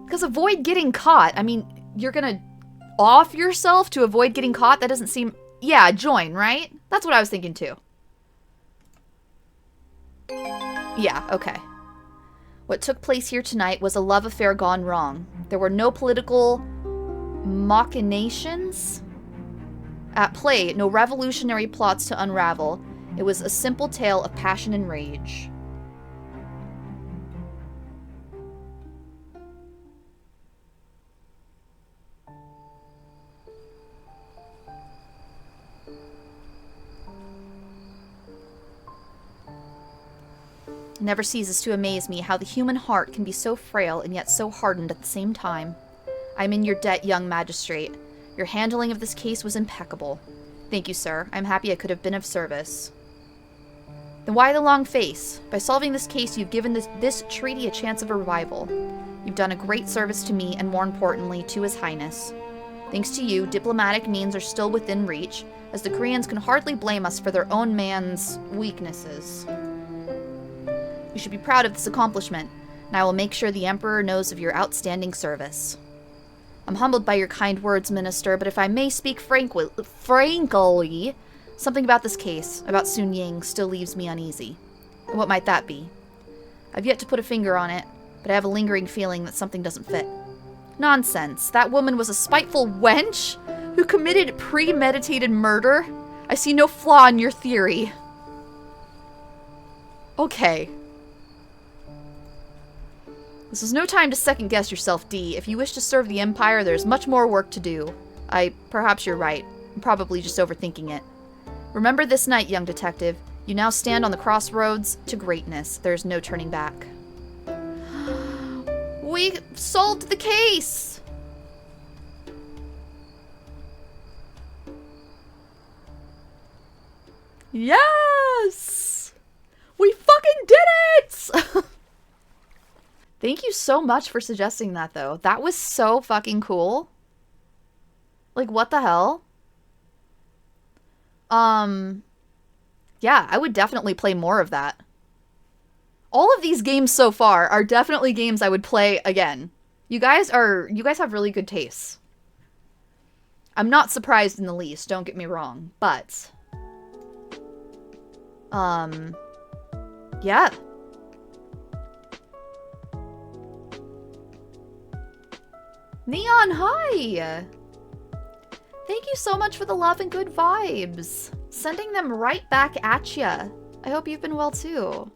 S1: Because avoid getting caught, I mean, you're gonna off yourself to avoid getting caught? That doesn't seem... Yeah, join, right? That's what I was thinking too. Yeah, okay. What took place here tonight was a love affair gone wrong. There were no political machinations at play, no revolutionary plots to unravel. It was a simple tale of passion and rage. It never ceases to amaze me how the human heart can be so frail and yet so hardened at the same time. I am in your debt, young magistrate. Your handling of this case was impeccable. Thank you, sir. I'm happy I could have been of service. Then why the long face? By solving this case, you've given this treaty a chance of a revival. You've done a great service to me and, more importantly, to His Highness. Thanks to you, diplomatic means are still within reach, as the Koreans can hardly blame us for their own man's weaknesses. You should be proud of this accomplishment, and I will make sure the Emperor knows of your outstanding service. I'm humbled by your kind words, Minister, but if I may speak frankly, Something about this case, about Sun Ying, still leaves me uneasy. And what might that be? I've yet to put a finger on it, but I have a lingering feeling that something doesn't fit. Nonsense. That woman was a spiteful wench who committed premeditated murder. I see no flaw in your theory. Okay. This is no time to second-guess yourself, D. If you wish to serve the Empire, there's much more work to do. Perhaps you're right. I'm probably just overthinking it. Remember this night, young detective. You now stand on the crossroads to greatness. There's no turning back. We solved the case! Yes! We fucking did it! Thank you so much for suggesting that, though. That was so fucking cool. Like, what the hell? Yeah, I would definitely play more of that. All of these games so far are definitely games I would play again. You guys have really good tastes. I'm not surprised in the least, don't get me wrong, but yeah. Neon, hi! Thank you so much for the love and good vibes. Sending them right back at ya. I hope you've been well too.